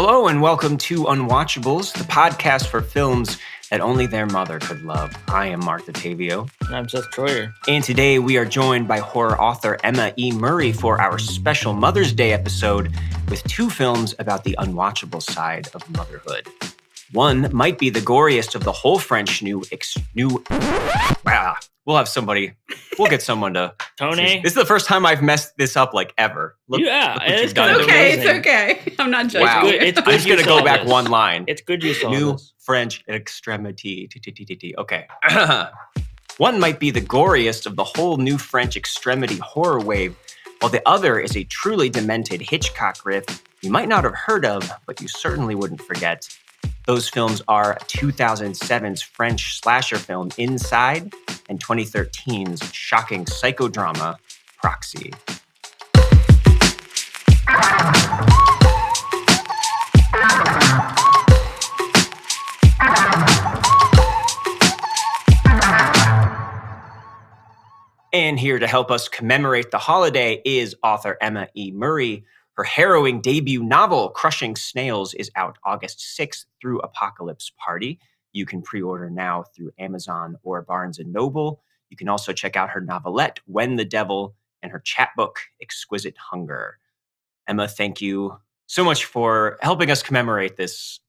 Hello and welcome to Unwatchables, the podcast for films that only their mother could love. I am Marc Dottavio. And I'm Seth Troyer. And today we are joined by horror author Emma E. Murray for our special Mother's Day episode with two films about the unwatchable side of motherhood. One might be the goriest of the whole French we'll get someone to... Tony? This is the first time I've messed this up like ever. Look It's okay. I'm not judging. Wow. It's good I'm just going to go back this. one line. It's good you saw New this. French Extremity. Okay. One might be the goriest of the whole new French Extremity horror wave, while the other is a truly demented Hitchcock riff you might not have heard of, but you certainly wouldn't forget. Those films are 2007's French slasher film Inside and 2013's shocking psychodrama Proxy. And here to help us commemorate the holiday is author Emma E. Murray. Her harrowing debut novel, Crushing Snails, is out August 6th through Apocalypse Party. You can pre-order now through Amazon or Barnes & Noble. You can also check out her novelette, When the Devil, and her chapbook, Exquisite Hunger. Emma, thank you so much for helping us commemorate this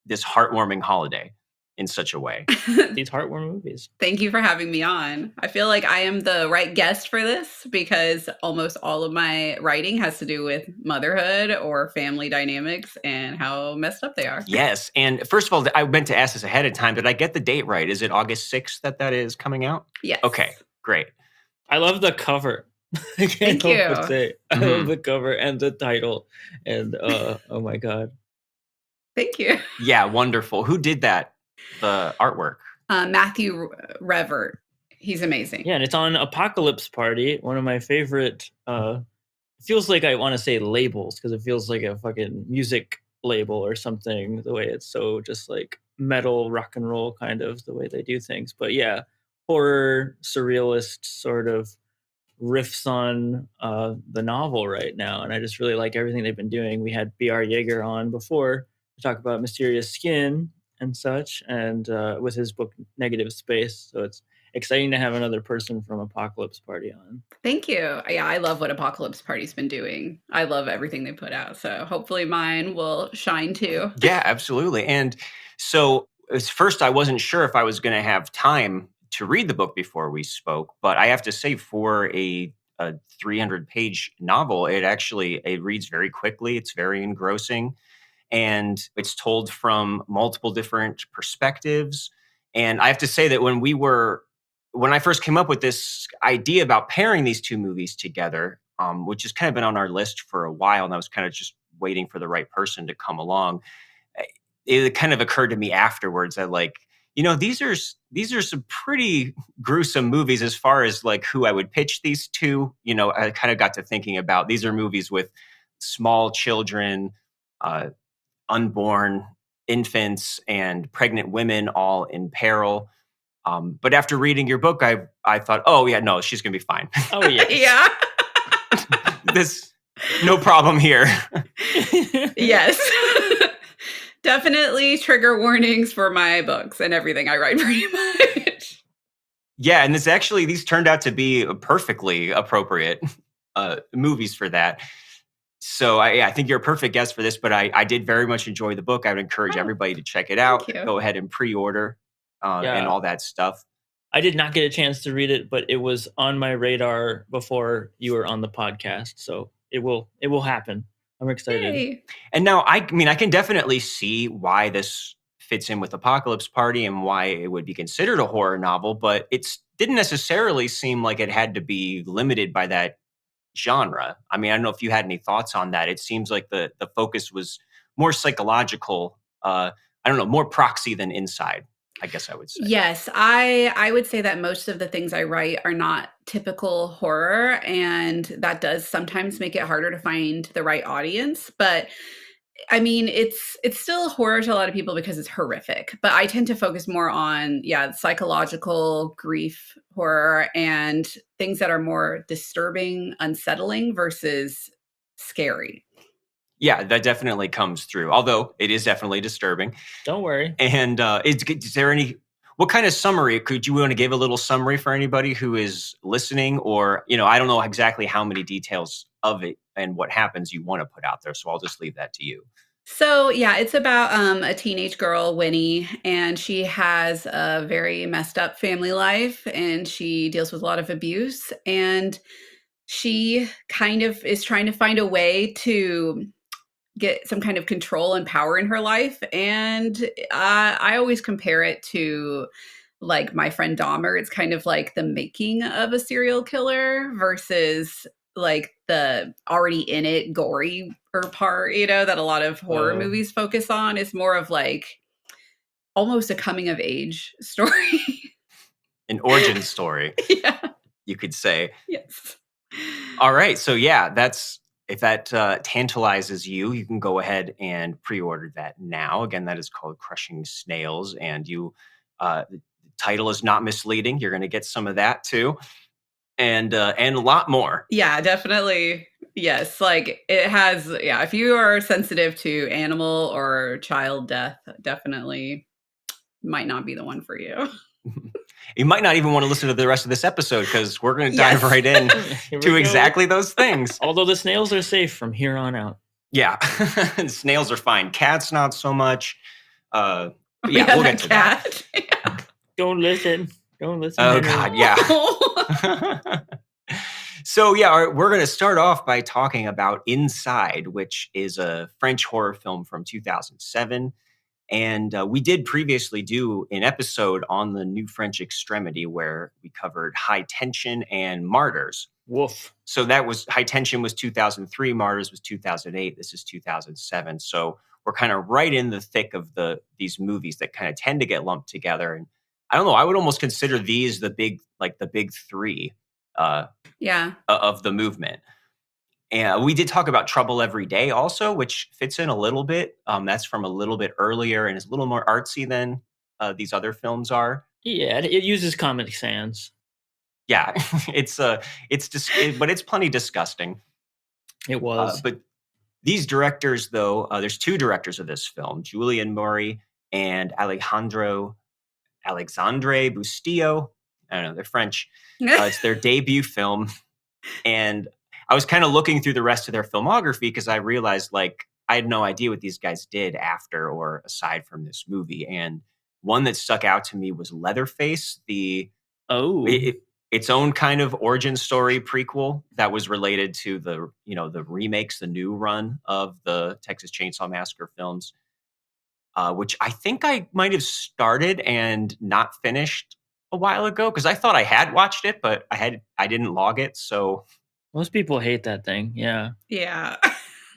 heartwarming holiday in such a way. These heartwarming movies. Thank you for having me on. I feel like I am the right guest for this because almost all of my writing has to do with motherhood or family dynamics and how messed up they are. Yes. And first of all, I meant to ask this ahead of time. Did I get the date right? Is it August 6th that is coming out? Yes. Okay, great. I love the cover. I can't Thank you. help but say, I love the cover and the title. And oh my God. Thank you. Yeah, wonderful. Who did that? The artwork? Matthew Revert. He's amazing. Yeah, and it's on Apocalypse Party, one of my favorite, it feels like I want to say labels, because it feels like a fucking music label or something, the way it's so just like metal, rock and roll kind of the way they do things. But yeah, horror, surrealist sort of riffs on the novel right now. And I just really like everything they've been doing. We had B.R. Yeager on before to talk about Mysterious Skin and such, and with his book Negative Space. So it's exciting to have another person from Apocalypse Party on. Thank you. Yeah, I love what Apocalypse Party's been doing. I love everything they put out. So hopefully mine will shine too. Yeah, absolutely. And so at first I wasn't sure if I was going to have time to read the book before we spoke, but I have to say for a 300-page novel, it reads very quickly. It's very engrossing. And it's told from multiple different perspectives. And I have to say that when I first came up with this idea about pairing these two movies together, which has kind of been on our list for a while, and I was kind of just waiting for the right person to come along, it kind of occurred to me afterwards that these are some pretty gruesome movies as far as like who I would pitch these to. I kind of got to thinking about these are movies with small children, unborn infants and pregnant women all in peril. But after reading your book, I thought, oh yeah, no, she's gonna be fine. Oh yeah. Yeah. This no problem here. Yes. Definitely trigger warnings for my books and everything I write pretty much. Yeah, and these turned out to be perfectly appropriate movies for that. So I think you're a perfect guest for this, but I did very much enjoy the book. I would encourage everybody to check it out. Go ahead and pre-order and all that stuff. I did not get a chance to read it, but it was on my radar before you were on the podcast. So it will happen. I'm excited. Yay. And now I can definitely see why this fits in with Apocalypse Party and why it would be considered a horror novel, but it didn't necessarily seem like it had to be limited by that genre. I don't know if you had any thoughts on that. It seems like the focus was more psychological, more Proxy than Inside, I guess I would say. Yes, I would say that most of the things I write are not typical horror, and that does sometimes make it harder to find the right audience. But it's still horror to a lot of people because it's horrific. But I tend to focus more on psychological grief horror and things that are more disturbing, unsettling versus scary. Yeah, that definitely comes through. Although it is definitely disturbing. Don't worry. And is there any? What kind of summary could you want to give a little summary for anybody who is listening? Or I don't know exactly how many details of it and what happens you want to put out there. So I'll just leave that to you. So yeah, it's about a teenage girl, Winnie, and she has a very messed up family life, and she deals with a lot of abuse, and she kind of is trying to find a way to get some kind of control and power in her life. And I always compare it to like My Friend Dahmer. It's kind of like the making of a serial killer versus like the already in it gory part, that a lot of horror movies focus on. Is more of like almost a coming of age story. An origin story. Yeah. You could say. Yes. All right. So yeah, if that tantalizes you, you can go ahead and pre-order that now. Again, that is called Crushing Snails, and the title is not misleading. You're going to get some of that too, and a lot more. Yeah, definitely. Yes, like it has. Yeah, if you are sensitive to animal or child death, definitely might not be the one for you. You might not even want to listen to the rest of this episode because we're going to dive right in to exactly those things. Although the snails are safe from here on out. Yeah, snails are fine. Cats, not so much. Yeah, we'll get to that. Yeah. Don't listen. Don't listen. Oh, God, yeah. So, yeah, we're going to start off by talking about Inside, which is a French horror film from 2007. And we did previously do an episode on the new French Extremity where we covered High Tension and Martyrs. Woof. So High Tension was 2003, Martyrs was 2008, this is 2007. So we're kind of right in the thick of these movies that kind of tend to get lumped together. And I don't know, I would almost consider these the big three of the movement. And we did talk about Trouble Every Day also, which fits in a little bit. That's from a little bit earlier and is a little more artsy than these other films are. Yeah, it uses Comic Sans. Yeah, but it's plenty disgusting. It was. But these directors, though, there's two directors of this film, Julian Murray and Alexandre Bustillo. I don't know, they're French. It's their debut film. And I was kind of looking through the rest of their filmography because I realized I had no idea what these guys did after or aside from this movie. And one that stuck out to me was Leatherface, its own kind of origin story prequel that was related to the remakes, the new run of the Texas Chainsaw Massacre films, which I think I might have started and not finished a while ago because I thought I had watched it, but I didn't log it. So most people hate that thing. Yeah. Yeah.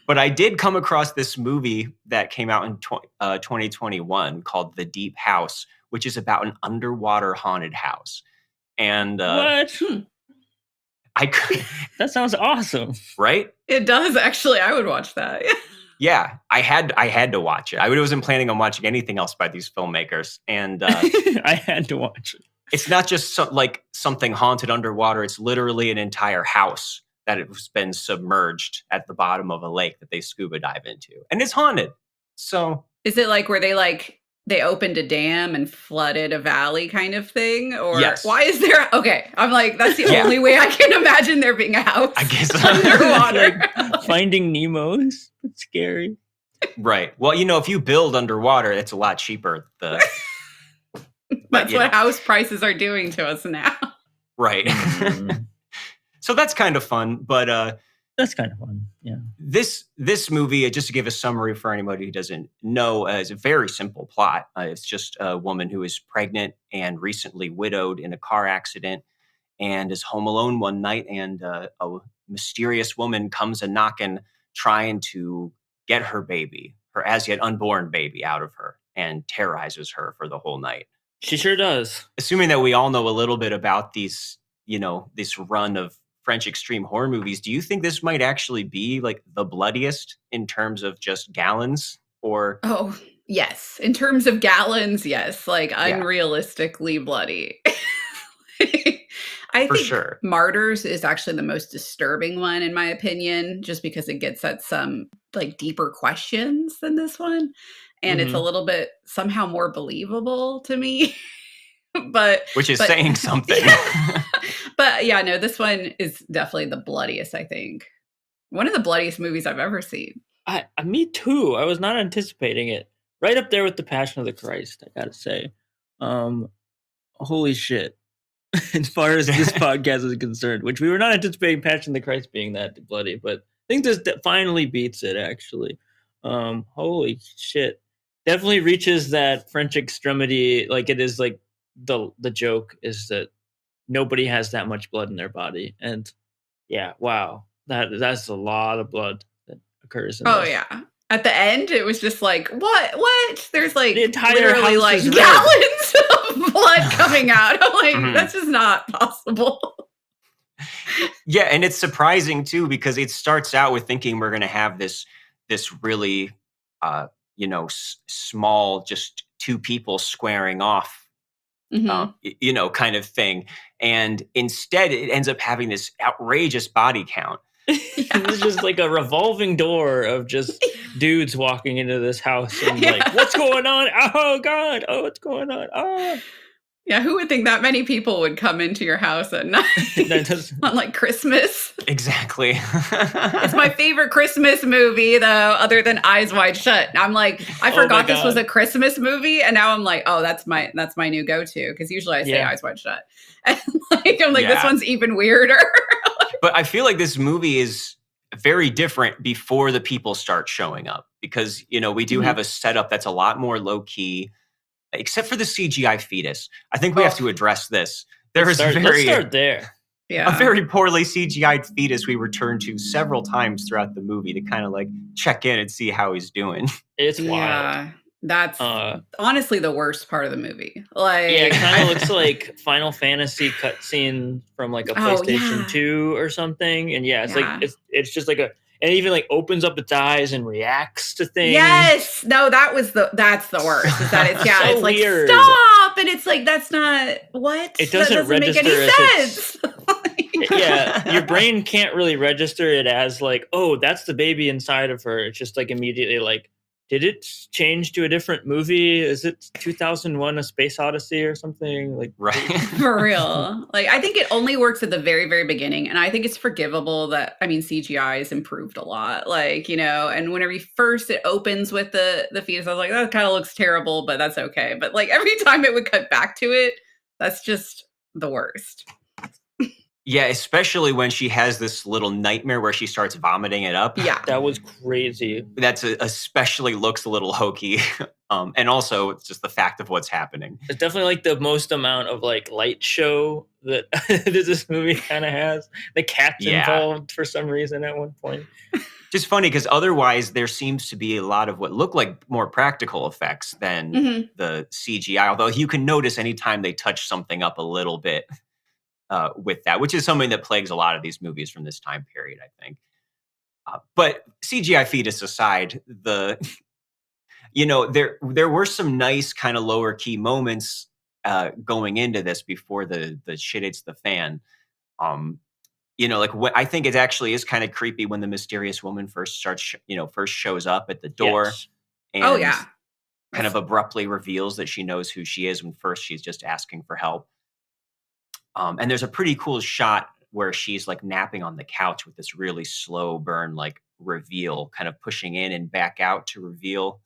But I did come across this movie that came out in 2021 called The Deep House, which is about an underwater haunted house. And what? That sounds awesome. Right? It does, actually. I would watch that. Yeah, I had to watch it. I wasn't planning on watching anything else by these filmmakers. And I had to watch it. It's not just something haunted underwater. It's literally an entire house that has been submerged at the bottom of a lake that they scuba dive into. And it's haunted. So is it like where they opened a dam and flooded a valley kind of thing? Or yes. Why is there? Okay. I'm like, that's the only way I can imagine there being a house I guess underwater. Like Finding Nemo's. It's scary. Right. Well, if you build underwater, it's a lot cheaper. That's what house prices are doing to us now. Right. So that's kind of fun, but that's kind of fun. Yeah. This movie, just to give a summary for anybody who doesn't know, is a very simple plot. It's just a woman who is pregnant and recently widowed in a car accident and is home alone one night, and a mysterious woman comes a knocking, trying to get her baby, her as yet unborn baby, out of her and terrorizes her for the whole night. She sure does. Assuming that we all know a little bit about these, this run of French extreme horror movies, do you think this might actually be like the bloodiest in terms of just gallons? Or yes, in terms of gallons, yes, unrealistically bloody. I think sure. Martyrs is actually the most disturbing one in my opinion, just because it gets at some like deeper questions than this one, and it's a little bit somehow more believable to me. but which is but saying something. yeah. But yeah, no, this one is definitely the bloodiest, I think. One of the bloodiest movies I've ever seen. Me too. I was not anticipating it. Right up there with the Passion of the Christ, I gotta say. Holy shit. As far as this podcast is concerned, which we were not anticipating Passion of the Christ being that bloody, but I think this finally beats it, actually. Holy shit. Definitely reaches that French extremity. Like, it is like the joke is that nobody has that much blood in their body. And yeah, wow. That's a lot of blood that occurs in Oh this. yeah. At the end, it was just like, what? There's like The entire literally house like is red. gallons of blood coming out. I'm like, that's just not possible. Yeah, and it's surprising too because it starts out with thinking we're going to have this really, small, just two people squaring off, kind of thing, and instead it ends up having this outrageous body count. It's just like a revolving door of just dudes walking into this house and like, what's going on? Oh God! Oh, what's going on? Oh. Yeah, who would think that many people would come into your house at night on like Christmas? Exactly. It's my favorite Christmas movie, though, other than Eyes Wide Shut. I'm like, I forgot this was a Christmas movie, and now I'm like, oh, that's my new go-to, because usually I say Eyes Wide Shut, and I'm like, this one's even weirder. But I feel like this movie is very different before the people start showing up, because we do have a setup that's a lot more low key. Except for the CGI fetus. I think we have to address this. Let's start there. Yeah. A very poorly CGI'd fetus we return to several times throughout the movie to kind of like check in and see how he's doing. It's wild. Yeah. That's honestly the worst part of the movie. Like, yeah, it kind of looks like Final Fantasy cutscene from like a PlayStation 2 or something. And yeah, it's like it's just like and it even like opens up its eyes and reacts to things. Yes. No, that's the worst. Is that it's so it's like weird. Stop, and it's like that's not what it doesn't make any sense. Yeah, your brain can't really register it as like, oh, that's the baby inside of her. It's just like immediately like, did it change to a different movie? Is it 2001: A Space Odyssey or something? Like, right? For real. Like, I think it only works at the very, very beginning, and I think it's forgivable that CGI has improved a lot. Like, and whenever it opens with the fetus, I was like, that kind of looks terrible, but that's okay. But like every time it would cut back to it, that's just the worst. Yeah, especially when she has this little nightmare where she starts vomiting it up. Yeah. That was crazy. That's especially looks a little hokey. And also it's just the fact of what's happening. It's definitely like the most amount of like light show that this movie kind of has. The cat's involved for some reason at one point. Just funny because otherwise there seems to be a lot of what look like more practical effects than the CGI. Although you can notice anytime they touch something up a little bit. With that, which is something that plagues a lot of these movies from this time period, I think. But CGI fetus aside, there were some nice kind of lower key moments going into this before the shit hits the fan. I think it actually is kind of creepy when the mysterious woman first shows up at the door, and kind of abruptly reveals that she knows who she is when first she's just asking for help. And there's a pretty cool shot where she's like napping on the couch with this really slow burn, like reveal, kind of pushing in and back out to reveal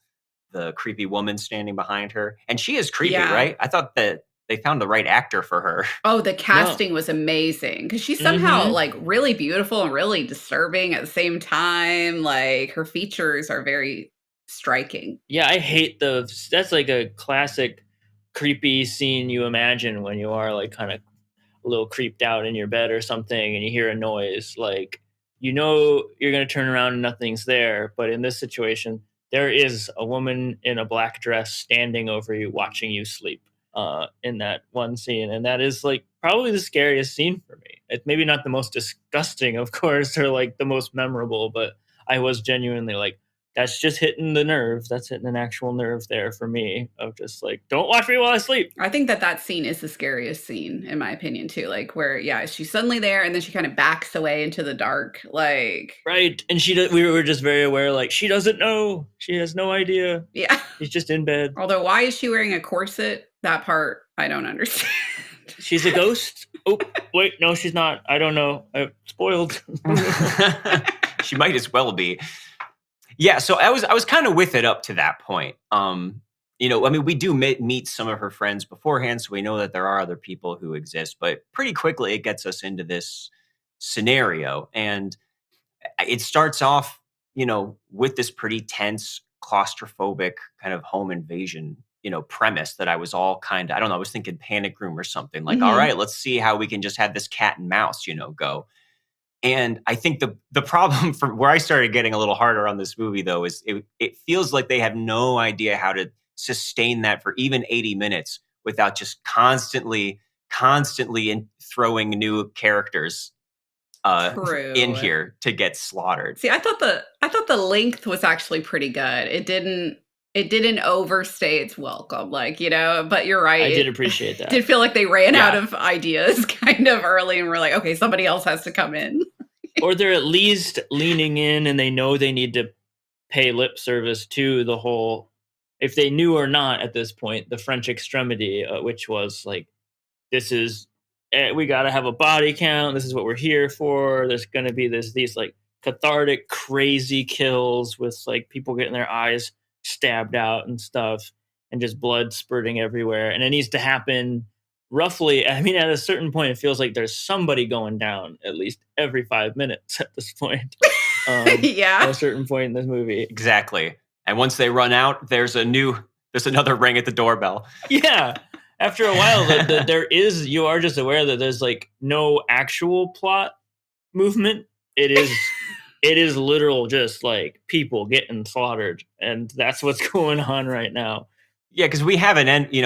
the creepy woman standing behind her. And she is creepy, right? I thought that they found the right actor for her. Oh, the casting was amazing because she's somehow like really beautiful and really disturbing at the same time. Like her features are very striking. Yeah, I hate that's like a classic creepy scene you imagine when you are like kind of a little creeped out in your bed or something and you hear a noise, like you're going to turn around and nothing's there. But in this situation, there is a woman in a black dress standing over you, watching you sleep in that one scene. And that is like probably the scariest scene for me. It's maybe not the most disgusting, of course, or like the most memorable, but I was genuinely like, that's just hitting the nerve. That's hitting an actual nerve there for me of just like, don't watch me while I sleep. I think that scene is the scariest scene, in my opinion, too. Like, where, yeah, she's suddenly there and then she kind of backs away into the dark. Like, right. And we were just very aware, like, she doesn't know. She has no idea. Yeah. She's just in bed. Although, why is she wearing a corset? That part, I don't understand. She's a ghost? Oh, wait, no, she's not. I don't know. I'm spoiled. She might as well be. Yeah, so I was kind of with it up to that point. We do meet some of her friends beforehand, so we know that there are other people who exist, but pretty quickly it gets us into this scenario. And it starts off, with this pretty tense, claustrophobic kind of home invasion, premise that I was all kind of, I don't know, I was thinking Panic Room or something like, all right, let's see how we can just have this cat and mouse, go. And I think the problem from where I started getting a little harder on this movie, though, is it feels like they have no idea how to sustain that for even 80 minutes without just constantly throwing new characters in here to get slaughtered. See, I thought the length was actually pretty good. It didn't overstay its welcome, but you're right. I did appreciate that. Did feel like they ran out of ideas kind of early and we're like, okay, somebody else has to come in. Or they're at least leaning in and they know they need to pay lip service to the whole, if they knew or not at this point, the French Extremity, which was like, this is, we got to have a body count. This is what we're here for. There's going to be these like cathartic, crazy kills with like people getting their eyes stabbed out and stuff and just blood spurting everywhere. And it needs to happen roughly. I mean, at a certain point, it feels like there's somebody going down at least every 5 minutes at this point. Yeah. At a certain point in this movie. Exactly. And once they run out, there's another ring at the doorbell. Yeah. After a while, you are just aware that there's like no actual plot movement. It is literal, just like people getting slaughtered, and that's what's going on right now. Yeah, because we have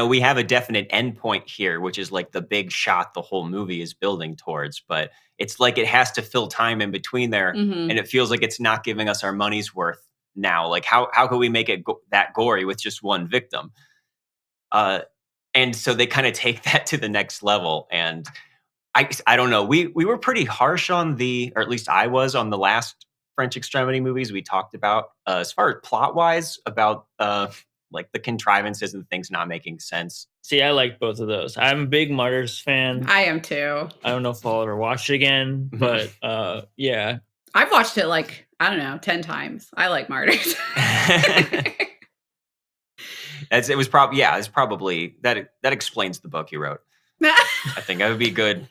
we have a definite endpoint here, which is like the big shot the whole movie is building towards. But it's like it has to fill time in between there, and it feels like it's not giving us our money's worth now. Like how can we make it that gory with just one victim? And so they kind of take that to the next level. And I don't know. We were pretty harsh on or at least I was on the last French Extremity movies we talked about, as far as plot wise, about like the contrivances and things not making sense. See, I like both of those. I'm a big Martyrs fan. I am too. I don't know if I'll ever watch it again, but yeah. I've watched it like, I don't know, 10 times. I like Martyrs. It's probably that explains the book you wrote. I think that would be good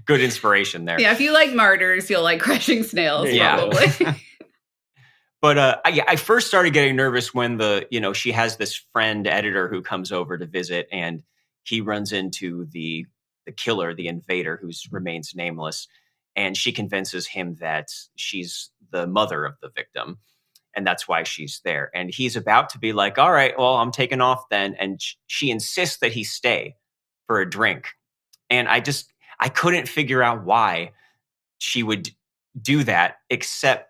inspiration there. Yeah, if you like Martyrs, you'll like Crushing Snails, probably. But I first started getting nervous when she has this friend editor who comes over to visit, and he runs into the killer, the invader, who remains nameless, and she convinces him that she's the mother of the victim, and that's why she's there. And he's about to be like, all right, well, I'm taking off then, and she insists that he stay for a drink, and I couldn't figure out why she would do that, except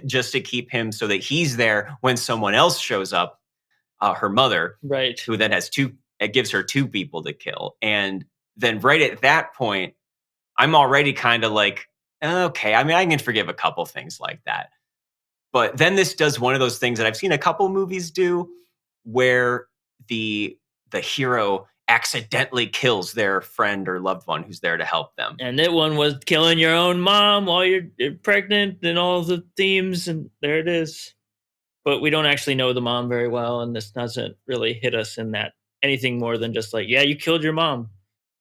just to keep him so that he's there when someone else shows up, her mother, right? Who then it gives her two people to kill. And then right at that point, I'm already kind of like, okay, I mean, I can forgive a couple things like that. But then this does one of those things that I've seen a couple movies do, where the hero accidentally kills their friend or loved one who's there to help them. And that one was killing your own mom while you're pregnant and all the themes, and there it is. But we don't actually know the mom very well, and this doesn't really hit us in that anything more than just like, yeah, you killed your mom.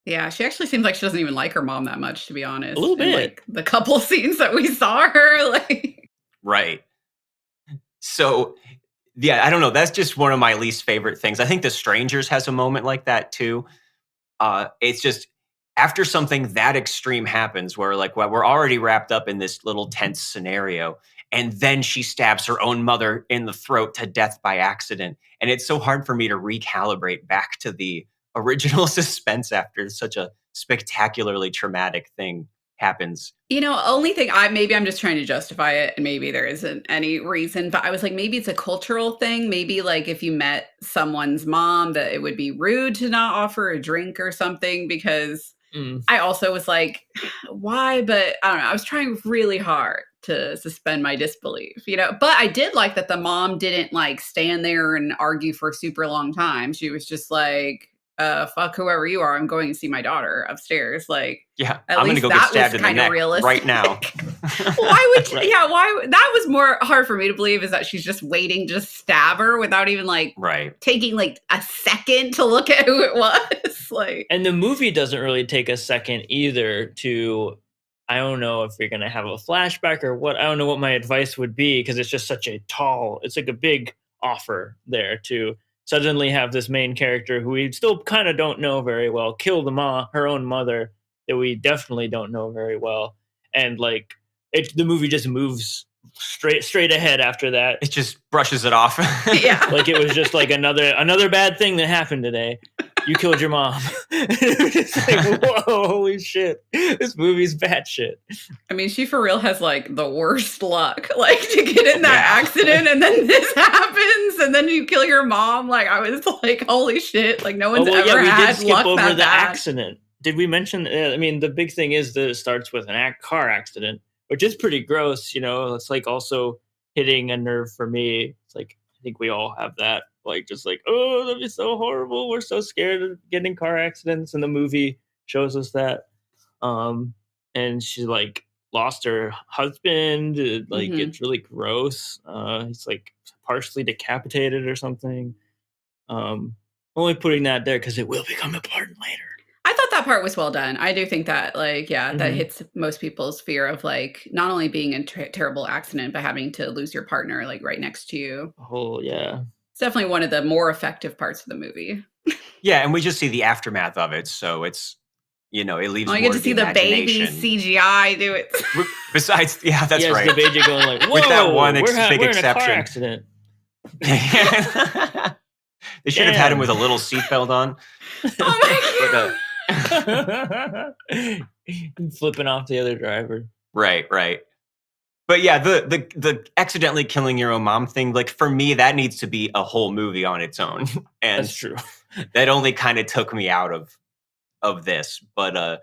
Yeah, she actually seems like she doesn't even like her mom that much, to be honest. A little bit. Like the couple scenes that we saw her, like. Right. So yeah, I don't know. That's just one of my least favorite things. I think The Strangers has a moment like that too. It's just after something that extreme happens, where we're already wrapped up in this little tense scenario, and then she stabs her own mother in the throat to death by accident. And it's so hard for me to recalibrate back to the original suspense after such a spectacularly traumatic thing happens. Only thing maybe I'm just trying to justify it, and maybe there isn't any reason, but I was like, maybe it's a cultural thing. Maybe like if you met someone's mom, that it would be rude to not offer a drink or something, because I also was like, why? But I don't know. I was trying really hard to suspend my disbelief, but I did like that the mom didn't like stand there and argue for a super long time. She was just like, fuck whoever you are, I'm going to see my daughter upstairs. Like, Yeah, at I'm gonna least go get that stabbed was in the kind of neck realistic. right now. Why would Right. why that was more hard for me to believe, is that she's just waiting to just stab her without even like Right. taking like a second to look at who it was. Like, And the movie doesn't really take a second either to, I don't know if you're going to have a flashback or what. I don't know what my advice would be, because it's just such it's like a big offer there to suddenly have this main character who we still kind of don't know very well kill her own mother that we definitely don't know very well. And like the movie just moves straight ahead after that. It just brushes it off. yeah. Like it was just like another bad thing that happened today. You killed your mom. It's like, whoa, holy shit. This movie's bad shit. I mean, she for real has like the worst luck, like to get in that accident, and then this happens, and then you kill your mom. Like, I was like, holy shit! Like, no one's ever we had did skip luck over that the bad. accident. Did we mention? I mean, the big thing is that it starts with an car accident, which is pretty gross. It's like also hitting a nerve for me. It's like, I think we all have that. Like, just like, oh, that'd be so horrible. We're so scared of getting in car accidents, and the movie shows us that. And she like lost her husband. Like, it's really gross. He's like partially decapitated or something. Only putting that there because it will become important later. I thought that part was well done. I do think that, like, that hits most people's fear of like not only being in a terrible accident, but having to lose your partner like right next to you. Oh yeah. It's definitely one of the more effective parts of the movie. Yeah, and we just see the aftermath of it, so it's it leaves I more get to see the baby CGI do it. Besides, yeah, that's right. The baby going like, whoa, with that one big exception. In a car accident. They should have had him with a little seatbelt on. Oh my God. Flipping off the other driver. Right. But yeah, the accidentally killing your own mom thing, like for me, that needs to be a whole movie on its own. And that's true. That only kind of took me out of this. But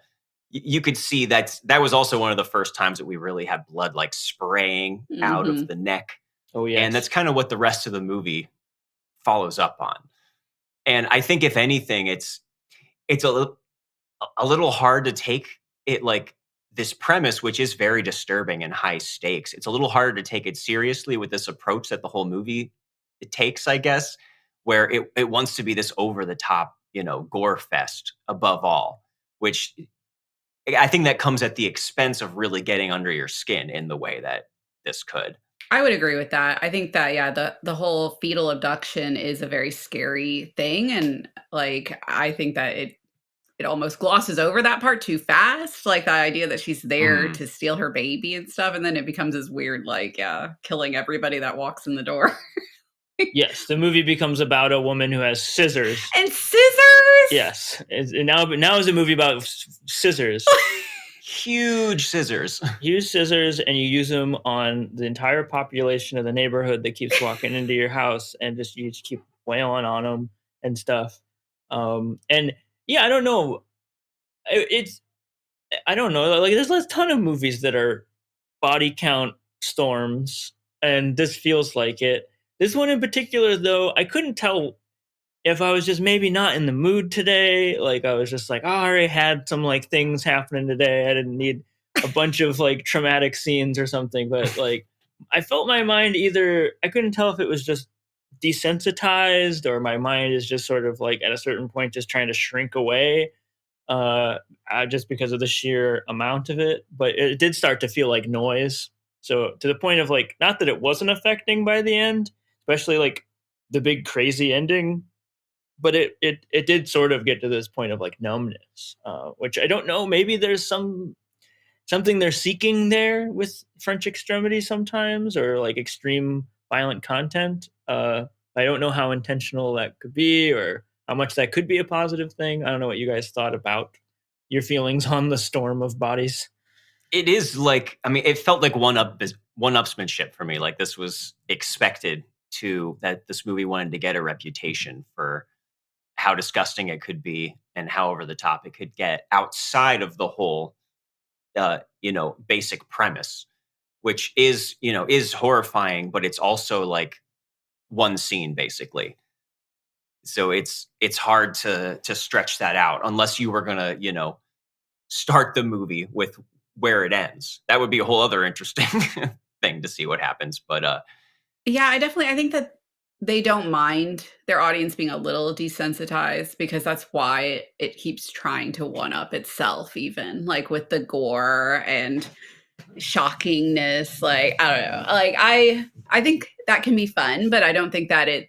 you could see that was also one of the first times that we really had blood like spraying out of the neck. Oh yeah. And that's kind of what the rest of the movie follows up on. And I think if anything, it's a little hard to take it like this premise, which is very disturbing and high stakes. It's a little harder to take it seriously with this approach that the whole movie it takes, I guess, where it wants to be this over the top, gore fest above all, which I think that comes at the expense of really getting under your skin in the way that this could. I would agree with that. I think that, yeah, the whole fetal abduction is a very scary thing. And like, I think that it almost glosses over that part too fast. Like the idea that she's there to steal her baby and stuff. And then it becomes this weird, like, killing everybody that walks in the door. Yes, the movie becomes about a woman who has scissors. And scissors? Yes. And now is a movie about scissors. Huge scissors. Use scissors, and you use them on the entire population of the neighborhood that keeps walking into your house, and you just keep wailing on them and stuff. And yeah, I don't know. I don't know. Like, there's a ton of movies that are body count storms, and this feels like it. This one in particular, though, I couldn't tell if I was just maybe not in the mood today. Like, I was just like, I already had some like things happening today. I didn't need a bunch of like traumatic scenes or something. But like, I felt my mind I couldn't tell if it was just desensitized or my mind is just sort of like at a certain point just trying to shrink away just because of the sheer amount of it. But it did start to feel like noise. So to the point of like, not that it wasn't affecting by the end, especially like the big crazy ending, but it did sort of get to this point of like numbness, which I don't know. Maybe there's something they're seeking there with French Extremity sometimes, or like extreme violent content. I don't know how intentional that could be, or how much that could be a positive thing. I don't know what you guys thought about your feelings on the storm of bodies. It is like, I mean, it felt like one-upsmanship for me. Like this was expected that this movie wanted to get a reputation for how disgusting it could be and how over the top it could get outside of the whole, basic premise, which is horrifying, but it's also like one scene basically. So it's hard to stretch that out unless you were gonna, start the movie with where it ends. That would be a whole other interesting thing to see what happens. But Yeah, I think that they don't mind their audience being a little desensitized because that's why it keeps trying to one up itself, even like with the gore and shockingness. Like, I don't know. Like I think that can be fun, but I don't think that it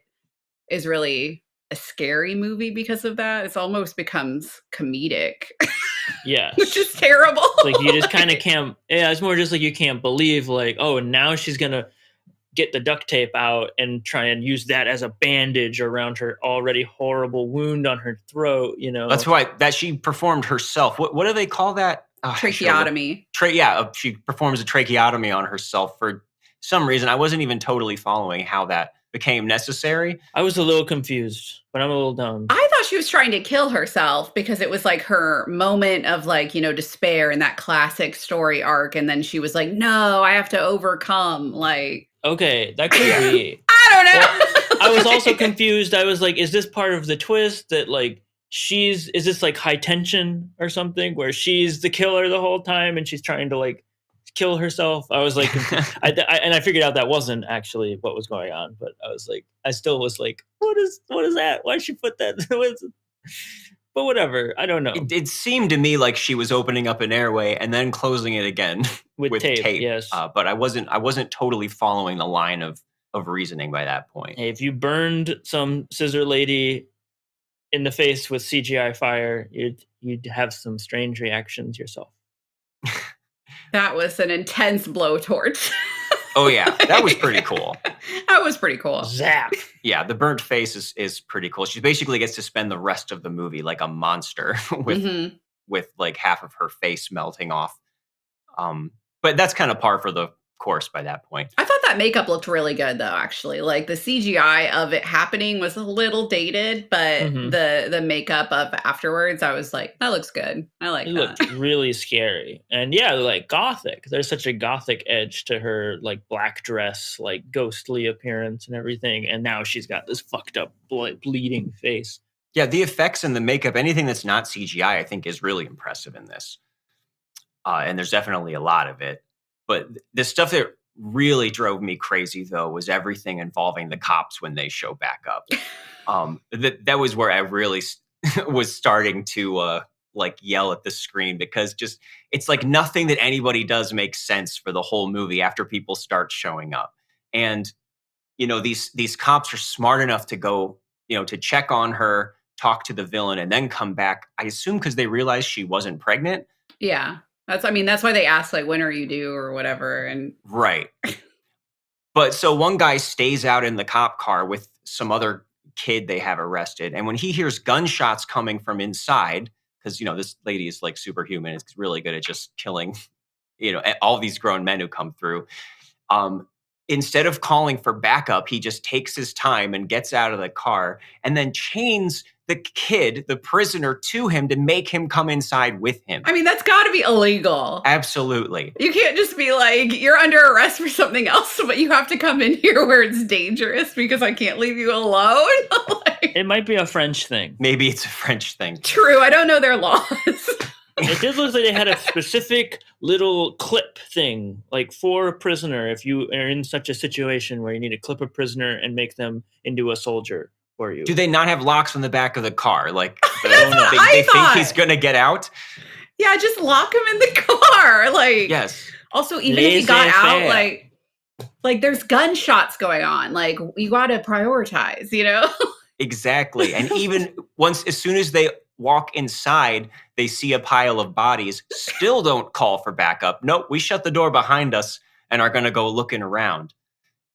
is really a scary movie because of that. It's almost becomes comedic. Yes. Which is terrible. Like you just kind of can't. Yeah, it's more just like you can't believe. Like, oh, now she's gonna get the duct tape out and try and use that as a bandage around her already horrible wound on her throat. that's why that she performed herself. What do they call that? Tracheotomy. She performs a tracheotomy on herself for some reason. I wasn't even totally following how that became necessary. I was a little confused, but I'm a little dumb. I thought she was trying to kill herself because it was like her moment of like, despair in that classic story arc. And then she was like, no, I have to overcome. Like, okay, that could be. I don't know. Well, I was also confused. I was like, is this part of the twist that like is this like High Tension or something where she's the killer the whole time and she's trying to like kill herself? I was like, I figured out that wasn't actually what was going on, but I still was like, what is that? Why'd she put that? But whatever, I don't know. It seemed to me like she was opening up an airway and then closing it again with tape. Yes, but I wasn't totally following the line of reasoning by that point. Hey, if you burned some scissor lady in the face with CGI fire, you'd have some strange reactions yourself. That was an intense blowtorch. Oh yeah, that was pretty cool. That was pretty cool. Zap. Yeah, the burnt face is pretty cool. She basically gets to spend the rest of the movie like a monster with like half of her face melting off. But that's kind of par for the course by that point. I thought that makeup looked really good though, actually. Like the CGI of it happening was a little dated, but the makeup of afterwards, I was like, that looks good. I like that. It looked really scary. And yeah, like gothic. There's such a gothic edge to her like black dress, like ghostly appearance and everything. And now she's got this fucked up bleeding face. Yeah, the effects and the makeup, anything that's not CGI, I think is really impressive in this. And there's definitely a lot of it. But the stuff that really drove me crazy, though, was everything involving the cops when they show back up. That was where I really was starting to like yell at the screen because just it's like nothing that anybody does makes sense for the whole movie after people start showing up. And these cops are smart enough to go, to check on her, talk to the villain, and then come back. I assume because they realized she wasn't pregnant. Yeah. That's why they asked like, when are you due or whatever. And right. But so one guy stays out in the cop car with some other kid they have arrested. And when he hears gunshots coming from inside, because, this lady is like superhuman, is really good at just killing, all these grown men who come through. Instead of calling for backup, he just takes his time and gets out of the car and then chains the kid, the prisoner, to him to make him come inside with him. I mean, that's got to be illegal. Absolutely. You can't just be like, you're under arrest for something else, but you have to come in here where it's dangerous because I can't leave you alone. It might be a French thing. Maybe it's a French thing. True. I don't know their laws. It did look like they had a specific little clip thing, like for a prisoner, if you are in such a situation where you need to clip a prisoner and make them into a soldier for you. Do they not have locks on the back of the car? Like, they think he's going to get out? Yeah, just lock him in the car. Like, yes. Also, even if he got out, like there's gunshots going on. Like, you got to prioritize, Exactly. And even as soon as they walk inside, they see a pile of bodies, still don't call for backup. Nope, we shut the door behind us and are going to go looking around.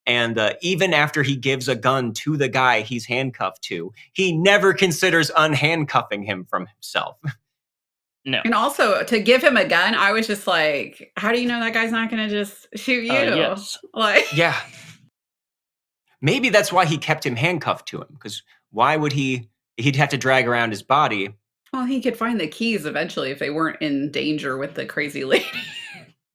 And even after he gives a gun to the guy he's handcuffed to, he never considers unhandcuffing him from himself. No. And also, to give him a gun, I was just like, how do you know that guy's not going to just shoot you? Yes. Like, Yeah. Maybe that's why he kept him handcuffed to him, because why would he'd have to drag around his body. well, he could find the keys eventually if they weren't in danger with the crazy lady.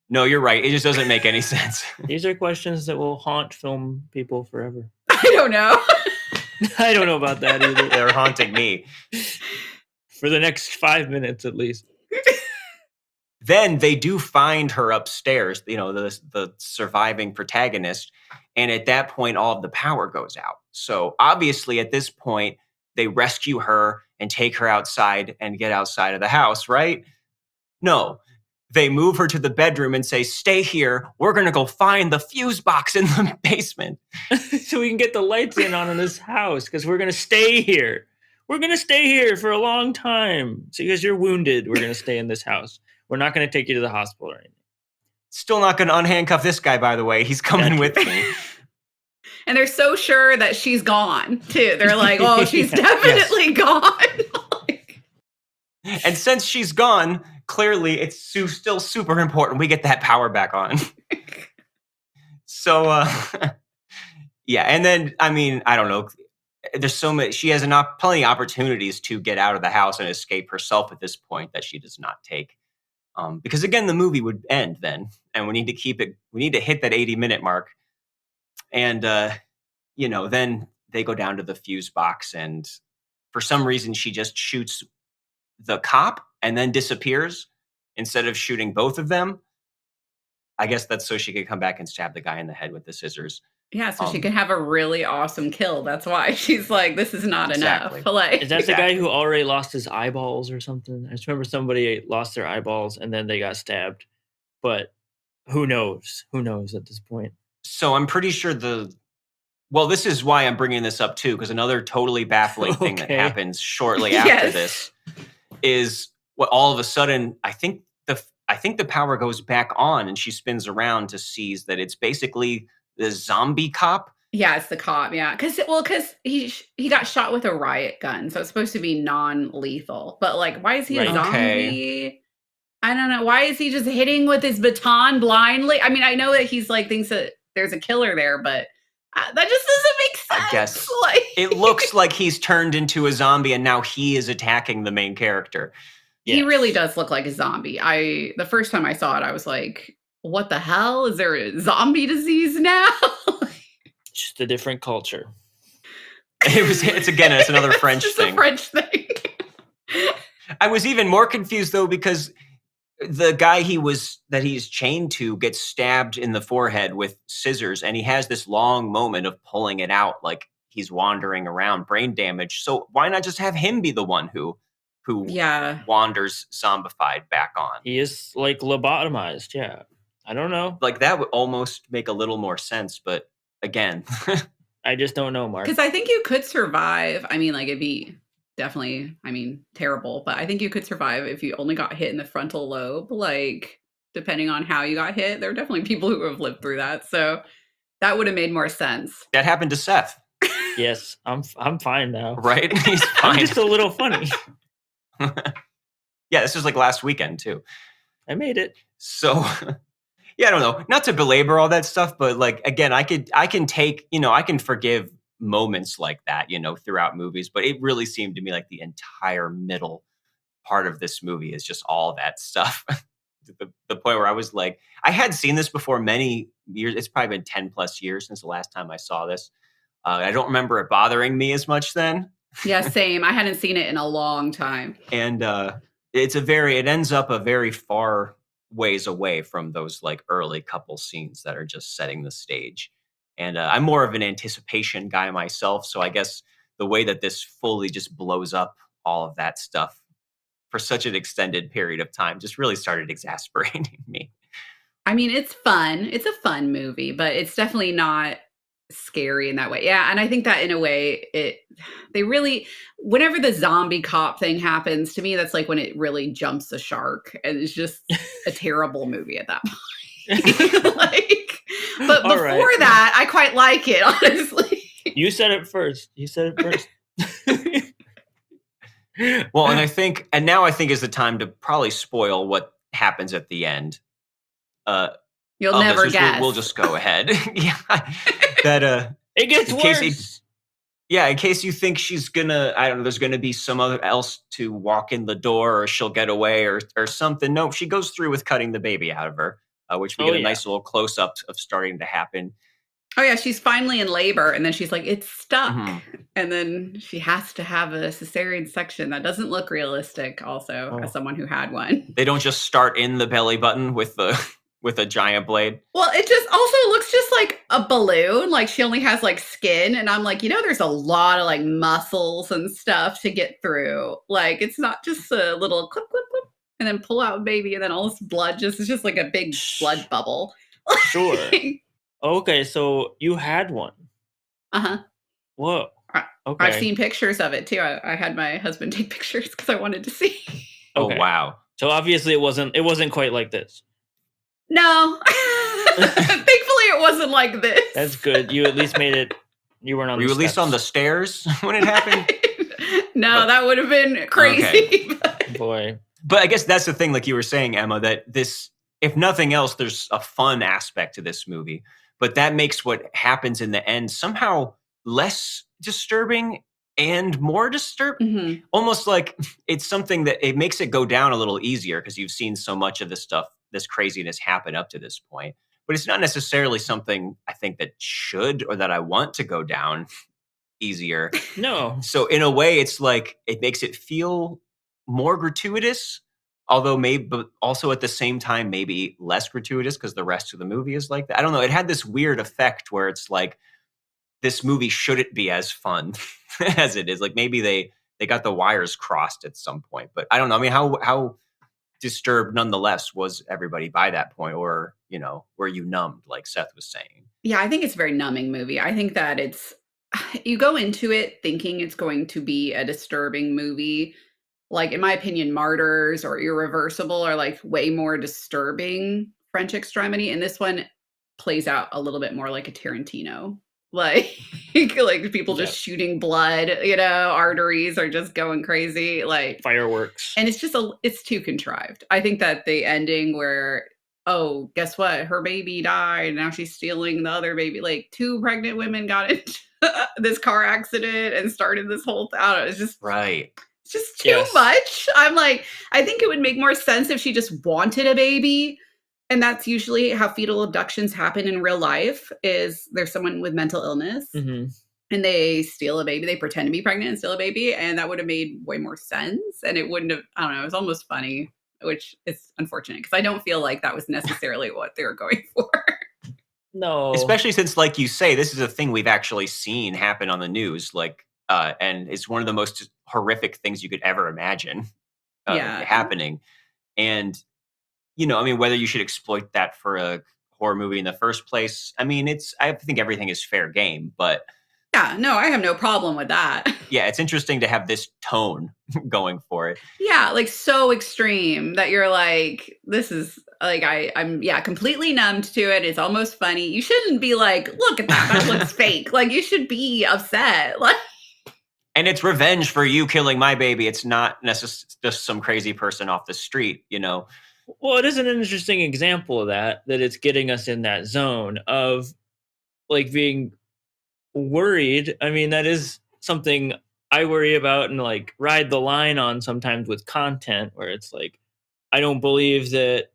No, you're right. It just doesn't make any sense. These are questions that will haunt film people forever. I don't know. I don't know about that either. They're haunting me. For the next 5 minutes at least. Then they do find her upstairs, the surviving protagonist. And at that point, all of the power goes out. So obviously at this point, they rescue her and take her outside and get outside of the house, right? No, they move her to the bedroom and say, stay here. We're going to go find the fuse box in the basement. So we can get the lights in this house because we're going to stay here. We're going to stay here for a long time. So because you're wounded, we're going to stay in this house. We're not going to take you to the hospital or anything. Still not going to unhandcuff this guy, by the way. He's coming with me. And they're so sure that she's gone, too. They're like, oh, she's definitely gone. And since she's gone, clearly it's still super important we get that power back on. So, yeah. And then, I don't know. There's so much. She has plenty of opportunities to get out of the house and escape herself at this point that she does not take. Because again, the movie would end then, and we need to keep it. We need to hit that 80-minute mark. And then they go down to the fuse box, and for some reason, she just shoots the cop and then disappears instead of shooting both of them. I guess that's so she could come back and stab the guy in the head with the scissors. Yeah, so she can have a really awesome kill. That's why she's like, this is not enough. Is that the guy who already lost his eyeballs or something? I just remember somebody lost their eyeballs and then they got stabbed. But who knows? Who knows at this point? So I'm pretty sure this is why I'm bringing this up too, because another totally baffling thing that happens shortly after this is what all of a sudden, I think the power goes back on and she spins around to seize that it's basically the zombie cop. Yeah, it's the cop. Yeah, because he got shot with a riot gun, so it's supposed to be non-lethal. But like, why is he a zombie? Okay. I don't know. Why is he just hitting with his baton blindly? I mean, I know that he's like thinks that there's a killer there, but that just doesn't make sense. I guess it looks like he's turned into a zombie and now he is attacking the main character. Yes. He really does look like a zombie. The first time I saw it, I was like, what the hell? Is there a zombie disease now? Just a different culture. It's another French it's thing. A French thing. I was even more confused though, because the guy he's chained to gets stabbed in the forehead with scissors, and he has this long moment of pulling it out like he's wandering around, brain damage. So why not just have him be the one who wanders zombified back on? He is like lobotomized. Yeah. I don't know. Like that would almost make a little more sense, but again, I just don't know, Mark. Because I think you could survive. I mean, like it'd be definitely, terrible, but I think you could survive if you only got hit in the frontal lobe. Like, depending on how you got hit, there are definitely people who have lived through that. So that would have made more sense. That happened to Seth. Yes, I'm fine now. Right? He's fine. I'm just a little funny. Yeah, this was like last weekend too. I made it. So, yeah, I don't know. Not to belabor all that stuff, but like again, I can take, I can forgive moments like that, throughout movies, but it really seemed to me like the entire middle part of this movie is just all that stuff. the point where I was like, I had seen this before many years. It's probably been 10 plus years since the last time I saw this. I don't remember it bothering me as much then. Yeah, same. I hadn't seen it in a long time. And it ends up a very far ways away from those like early couple scenes that are just setting the stage. And I'm more of an anticipation guy myself. So I guess the way that this fully just blows up all of that stuff for such an extended period of time just really started exasperating me. It's fun. It's a fun movie, but it's definitely not scary in that way. Yeah, and I think that in a way whenever the zombie cop thing happens, to me that's like when it really jumps the shark, and it's just a terrible movie at that point. But before that, I quite like it, honestly. You said it first. Well, and now I think is the time to probably spoil what happens at the end. You'll Of never this, which guess. we'll just go ahead. Yeah, that It gets in case worse. in case you think she's gonna, I don't know, there's gonna be some other else to walk in the door, or she'll get away, or something. No, she goes through with cutting the baby out of her, which we Oh get a yeah. nice little close up of starting to happen. Oh yeah, she's finally in labor, and then she's like, it's stuck. Mhm. And then she has to have a cesarean section. That doesn't look realistic, also, Oh. as someone who had one. They don't just start in the belly button with the with a giant blade. Well, it just also looks just like a balloon. Like she only has like skin. And I'm like, there's a lot of like muscles and stuff to get through. Like it's not just a little clip, clip, clip, and then pull out baby, and then all this blood it's just like a big blood bubble. Sure. Okay, so you had one. Uh-huh. Whoa. Okay. I've seen pictures of it too. I had my husband take pictures because I wanted to see. Okay. Oh wow. So obviously it wasn't quite like this. No. Thankfully it wasn't like this. That's good. You at least made it. You weren't on Were you the at least on the steps. stairs when it happened? No, that would have been crazy. Boy. But I guess that's the thing, like you were saying, Emma, that this, if nothing else, there's a fun aspect to this movie. But that makes what happens in the end somehow less disturbing and more disturbing. Mhm. Almost like it's something that it makes it go down a little easier because you've seen so much of this stuff, this craziness happen up to this point. But it's not necessarily something I think that should or that I want to go down easier. No. So in a way, it's like it makes it feel more gratuitous, although maybe, but also at the same time, maybe less gratuitous because the rest of the movie is like that. I don't know. It had this weird effect where it's like this movie shouldn't be as fun as it is. Like maybe they got the wires crossed at some point, but I don't know. I mean, how disturbed nonetheless was everybody by that point, or were you numbed like Seth was saying? Yeah, I think it's a very numbing movie. I think that you go into it thinking it's going to be a disturbing movie. Like, in my opinion, Martyrs or Irreversible are like way more disturbing French Extremity. And this one plays out a little bit more like a Tarantino. Like, like people just shooting blood, arteries are just going crazy. Like Fireworks. and it's too contrived. I think that the ending where, oh, guess what? Her baby died. Now she's stealing the other baby. Like 2 pregnant women got into this car accident and started this whole thing. I don't know. It's just Right. It's just too much. I'm like, I think it would make more sense if she just wanted a baby. And that's usually how fetal abductions happen in real life, is there's someone with mental illness Mm-hmm. and they steal a baby. They pretend to be pregnant and steal a baby. And that would have made way more sense. And it wouldn't have, I don't know, it was almost funny, which is unfortunate because I don't feel like that was necessarily what they were going for. No. Especially since, like you say, this is a thing we've actually seen happen on the news. Like, and it's one of the most horrific things you could ever imagine happening. And, I mean, whether you should exploit that for a horror movie in the first place, I mean, I think everything is fair game, but yeah, no, I have no problem with that. Yeah, it's interesting to have this tone going for it. Yeah, like so extreme that you're like, this is like, I'm completely numbed to it. It's almost funny. You shouldn't be like, look at that looks fake. Like you should be upset. Like, and it's revenge for you killing my baby. It's not necessarily just some crazy person off the street, Well, it is an interesting example of that it's getting us in that zone of like being worried. I mean, that is something I worry about and like ride the line on sometimes with content where it's like, I don't believe that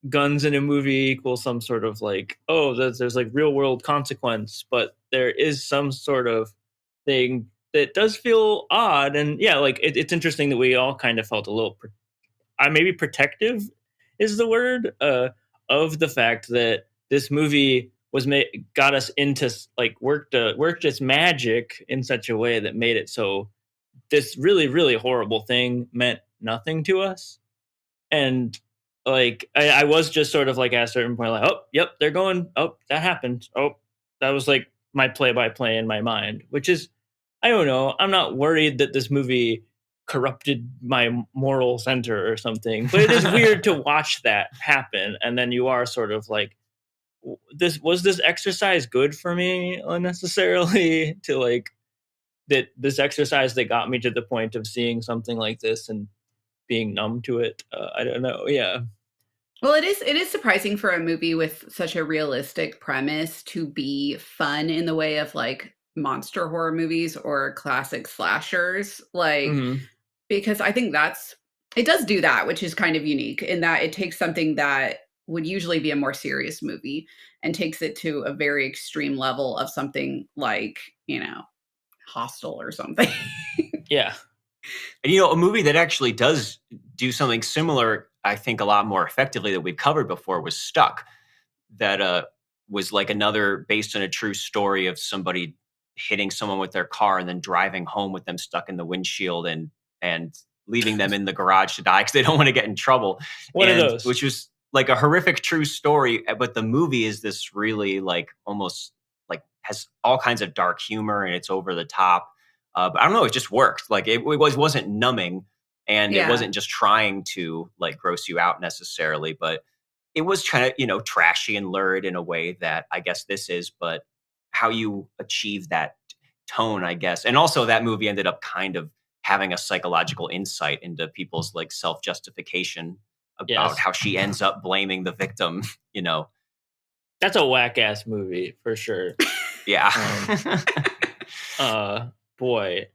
guns in a movie equal some sort of like, oh, there's like real world consequence, but there is some sort of thing that does feel odd. And yeah, like it's interesting that we all kind of felt a little, maybe protective is the word, of the fact that this movie got us into like worked its magic in such a way that made it so this really, really horrible thing meant nothing to us. And like I was just sort of like at a certain point like, oh yep, they're going, oh that happened, oh that was like my play-by-play in my mind, which is, I don't know, I'm not worried that this movie corrupted my moral center or something, but it is weird to watch that happen, and then you are sort of like, this exercise good for me unnecessarily to like that this exercise that got me to the point of seeing something like this and being numb to it. I don't know. Yeah. Well, it is surprising for a movie with such a realistic premise to be fun in the way of like monster horror movies or classic slashers. Like, Mhm. because I think it does do that, which is kind of unique in that it takes something that would usually be a more serious movie and takes it to a very extreme level of something like, Hostel or something. Yeah. And a movie that actually does do something similar, I think, a lot more effectively that we've covered before was Stuck. That was like another based on a true story of somebody hitting someone with their car and then driving home with them stuck in the windshield and leaving them in the garage to die because they don't want to get in trouble. One of And those. which was like a horrific true story, but the movie is this really like almost like has all kinds of dark humor and it's over the top. But I don't know, it just worked. Like it wasn't numbing and it Yeah. wasn't just trying to like gross you out necessarily, but it was kind of, trashy and lurid in a way that I guess this is, but how you achieve that tone, I guess. And also that movie ended up kind of having a psychological insight into people's like self-justification about Yes. how she ends up blaming the victim, That's a whack ass movie for sure. Yeah. Boy.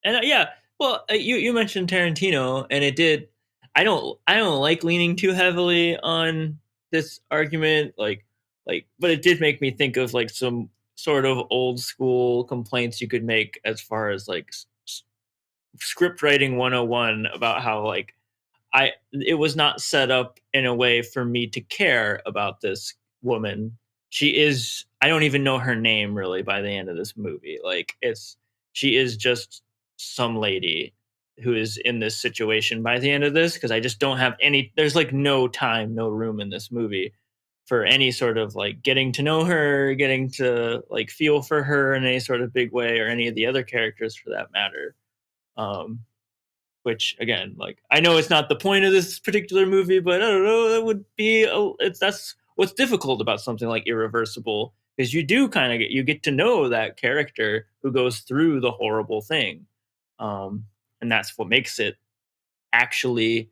And yeah, well, you mentioned Tarantino, and it did. I don't like leaning too heavily on this argument, but it did make me think of like some sort of old school complaints you could make as far as like script writing 101 about how like it was not set up in a way for me to care about this woman. I don't even know her name really by the end of this movie. Like she is just some lady who is in this situation by the end of this, because I just don't have there's like no time, no room in this movie for any sort of like getting to know her, getting to like feel for her in any sort of big way, or any of the other characters for that matter. Um, which again, like I know it's not the point of this particular movie, but I don't know, that would be that's what's difficult about something like Irreversible, because you do kind of get to know that character who goes through the horrible thing, and that's what makes it actually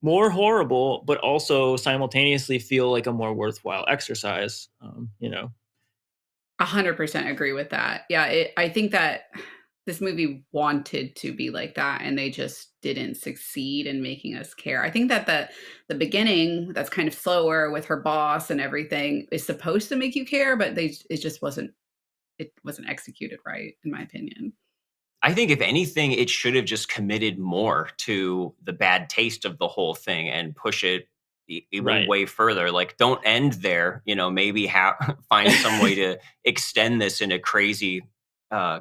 more horrible, but also simultaneously feel like a more worthwhile exercise. 100% agree with that. Yeah, I think that this movie wanted to be like that, and they just didn't succeed in making us care. I think that the beginning, that's kind of slower with her boss and everything, is supposed to make you care, but it wasn't executed right, in my opinion. I think if anything, it should have just committed more to the bad taste of the whole thing and push it even Right. way further. Like, don't end there. Maybe find some way to extend this in a crazy uh,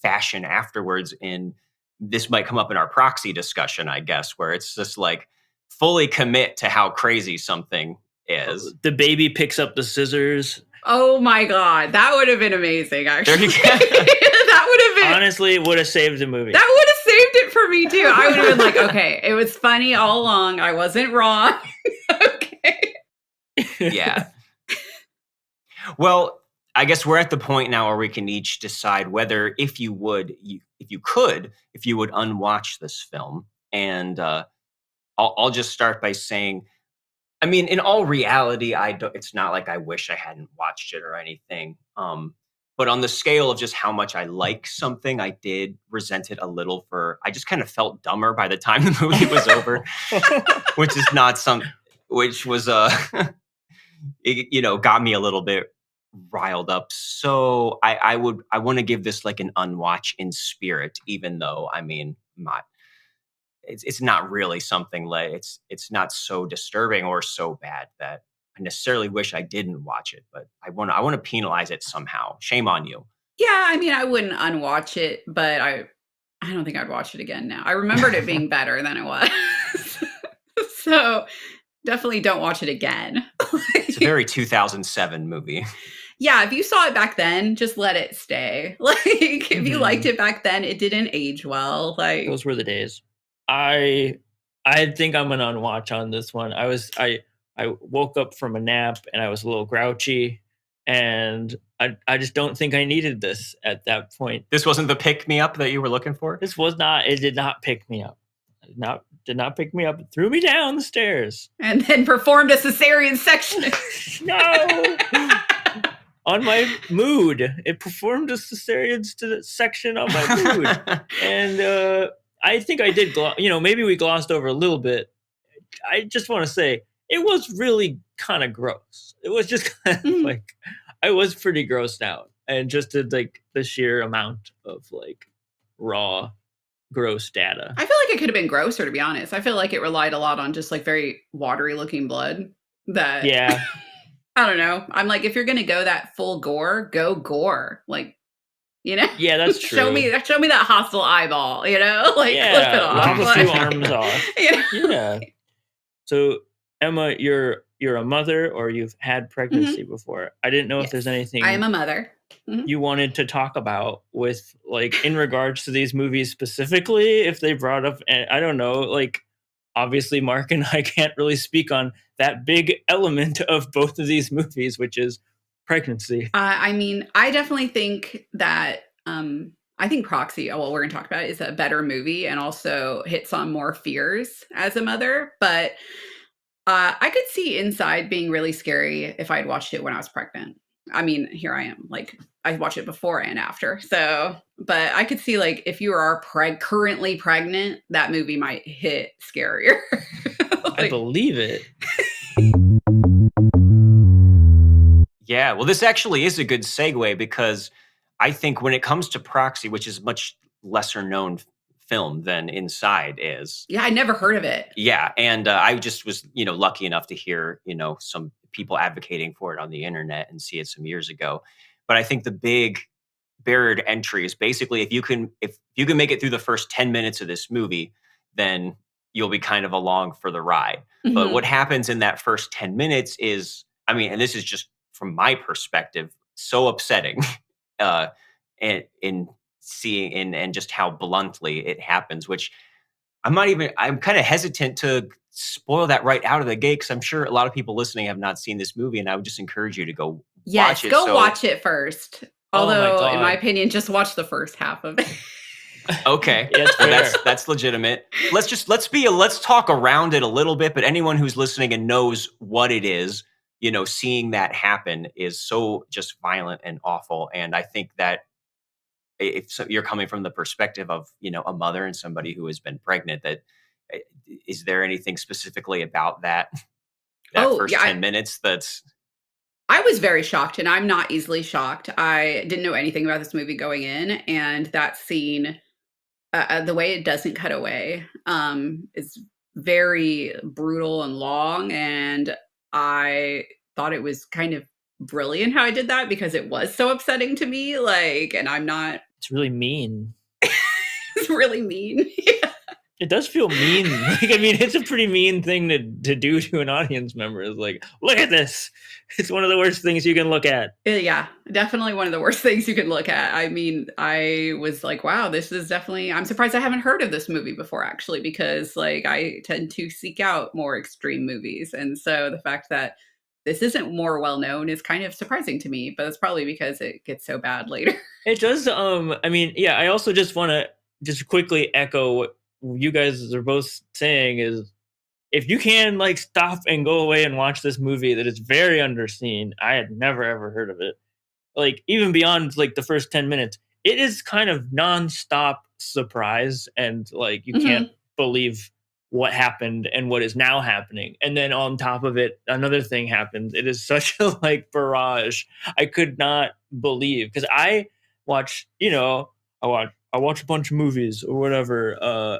fashion afterwards. And this might come up in our proxy discussion, I guess, where it's just like fully commit to how crazy something is. The baby picks up the scissors. Oh my god, that would have been amazing, actually. There you go. That would have been Honestly, would have saved the movie. That would have saved it for me too. I would have been like, okay, it was funny all along. I wasn't wrong. Okay. Yeah. Well, I guess we're at the point now where we can each decide whether, if you would unwatch this film. And I'll just start by saying, I mean, in all reality, it's not like I wish I hadn't watched it or anything. But on the scale of just how much I like something, I did resent it a little I just kind of felt dumber by the time the movie was over, which was, got me a little bit riled up. So I want to give this like an unwatch in spirit, even though, I mean, it's not really something like it's not so disturbing or so bad that I necessarily wish I didn't watch it, but I want to penalize it somehow. Shame on you. Yeah, I mean, I wouldn't unwatch it, but I don't think I'd watch it again now. I remembered it being better than it was. So definitely don't watch it again. It's a very 2007 movie. Yeah, if you saw it back then, just let it stay. Like, if you liked it back then, it didn't age well. Like, those were the days. I think I'm gonna unwatch on this one. I woke up from a nap and I was a little grouchy, and I just don't think I needed this at that point. This wasn't the pick me up that you were looking for? This was not, it did not pick me up. It did not pick me up. It threw me down the stairs. And then performed a cesarean section. No! On my mood. It performed a cesarean section on my mood. And I think I did, maybe we glossed over a little bit. I just want to say, it was really kind of gross. It was just kind of like, I was pretty grossed out. And just like the sheer amount of like raw, gross data. I feel like it could have been grosser, to be honest. I feel like it relied a lot on just like very watery looking blood. That, yeah. I don't know. I'm like, if you're going to go that full gore, go gore. Like, Yeah, that's true. show me that hostile eyeball, Like, clip it off. Lop a few arms off. Yeah. So, Emma, you're a mother, or you've had pregnancy before. I didn't know if there's anything I am a mother. You wanted to talk about with, like, in regards to these movies specifically, if they brought up, I don't know, like, obviously Marc and I can't really speak on that big element of both of these movies, which is pregnancy. I mean, I definitely think that I think Proxy, what we're going to talk about, is a better movie and also hits on more fears as a mother. But I could see Inside being really scary if I'd watched it when I was pregnant. I mean, here I am, like, I watched it before and after. So, but I could see, like, if you are currently pregnant, that movie might hit scarier. I believe it. Yeah, well, this actually is a good segue, because I think when it comes to Proxy, which is much lesser known film than Inside is. Yeah, I never heard of it. Yeah, and I just was, lucky enough to hear, some people advocating for it on the internet and see it some years ago. But I think the big barrier to entry is basically if you can make it through the first 10 minutes of this movie, then you'll be kind of along for the ride. Mm-hmm. But what happens in that first 10 minutes is, I mean, and this is just from my perspective, so upsetting. And in seeing and just how bluntly it happens, which I'm kind of hesitant to spoil that right out of the gate, because I'm sure a lot of people listening have not seen this movie, and I would just encourage you to go watch it. Watch it first. Although, in my opinion, just watch the first half of it. Okay, that's legitimate. Let's talk around it a little bit. But anyone who's listening and knows what it is, seeing that happen is so just violent and awful. And I think that if you're coming from the perspective of, a mother and somebody who has been pregnant, that is there anything specifically about that first 10 minutes I was very shocked, and I'm not easily shocked. I didn't know anything about this movie going in, and that scene, the way it doesn't cut away, is very brutal and long, and I thought it was kind of brilliant how I did that, because it was so upsetting to me, and I'm not. It's really mean. It's really mean. Yeah. It does feel mean. It's a pretty mean thing to do to an audience member. It's like, look at this. It's one of the worst things you can look at. Yeah, definitely one of the worst things you can look at. I mean, I was like, wow, this is definitely, I'm surprised I haven't heard of this movie before, actually, because I tend to seek out more extreme movies. And so the fact that this isn't more well-known is kind of surprising to me, but it's probably because it gets so bad later. It does. I also just want to just quickly echo what you guys are both saying is, if you can stop and go away and watch this movie that is very underseen. I had never ever heard of it. Even beyond the first 10 minutes, it is kind of nonstop surprise, and you can't believe what happened and what is now happening. And then on top of it, another thing happens. It is such a barrage. I could not believe, because I watch, I watch a bunch of movies or whatever.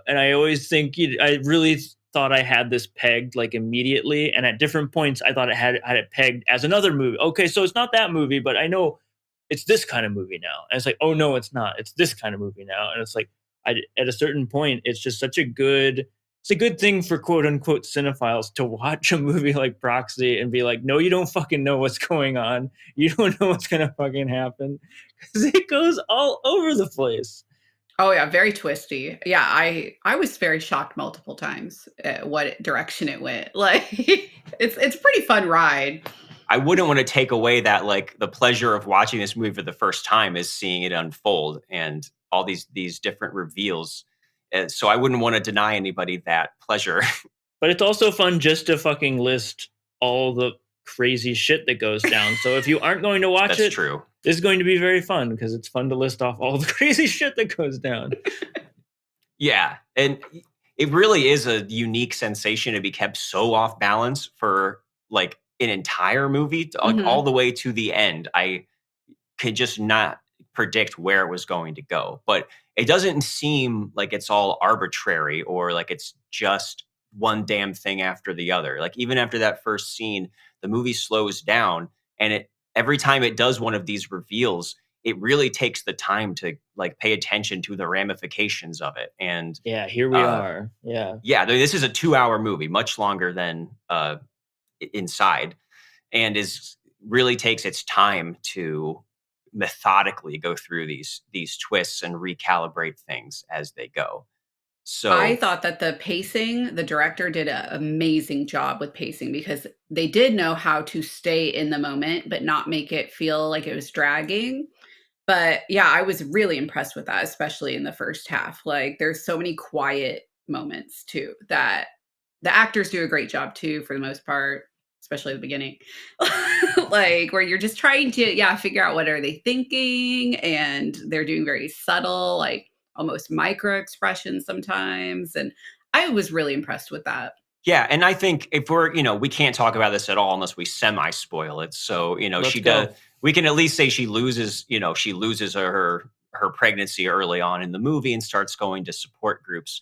And I always think, I really thought I had this pegged immediately. And at different points, I thought I had it pegged as another movie. Okay, so it's not that movie, but I know it's this kind of movie now. And it's like, oh no, it's not. It's this kind of movie now. And it's at a certain point, it's just such a good thing for quote unquote cinephiles to watch a movie like Proxy and be like, no, you don't fucking know what's going on. You don't know what's going to fucking happen, because it goes all over the place. Oh yeah, very twisty. Yeah, I was very shocked multiple times at what direction it went. It's a pretty fun ride. I wouldn't want to take away that, like, the pleasure of watching this movie for the first time is seeing it unfold and all these different reveals. So I wouldn't want to deny anybody that pleasure. But it's also fun just to fucking list all the crazy shit that goes down. So if you aren't going to watch That's it, true. this is going to be very fun because it's fun to list off all the crazy shit that goes down. Yeah, and it really is a unique sensation to be kept so off balance for like an entire movie, like all the way to the end. I could just not predict where it was going to go, but it doesn't seem like it's all arbitrary or like it's just one damn thing after the other. Like even after that first scene, the movie slows down, and it every time it does one of these reveals, it really takes the time to like pay attention to the ramifications of it. And Yeah, here we are. Yeah. yeah, this is a 2-hour movie, much longer than Inside, and is really takes its time to methodically go through these twists and recalibrate things as they go. So I thought that the director did an amazing job with pacing because they did know how to stay in the moment, but not make it feel like it was dragging. But yeah, I was really impressed with that, especially in the first half. Like there's so many quiet moments too that the actors do a great job too, for the most part, especially at the beginning. Like where you're just trying to, figure out what are they thinking, and they're doing very subtle, like almost micro expressions sometimes. And I was really impressed with that. yeah, and I think if we're, we can't talk about this at all unless we semi spoil it. So, Let's she go. does. We can at least say she loses her pregnancy early on in the movie and starts going to support groups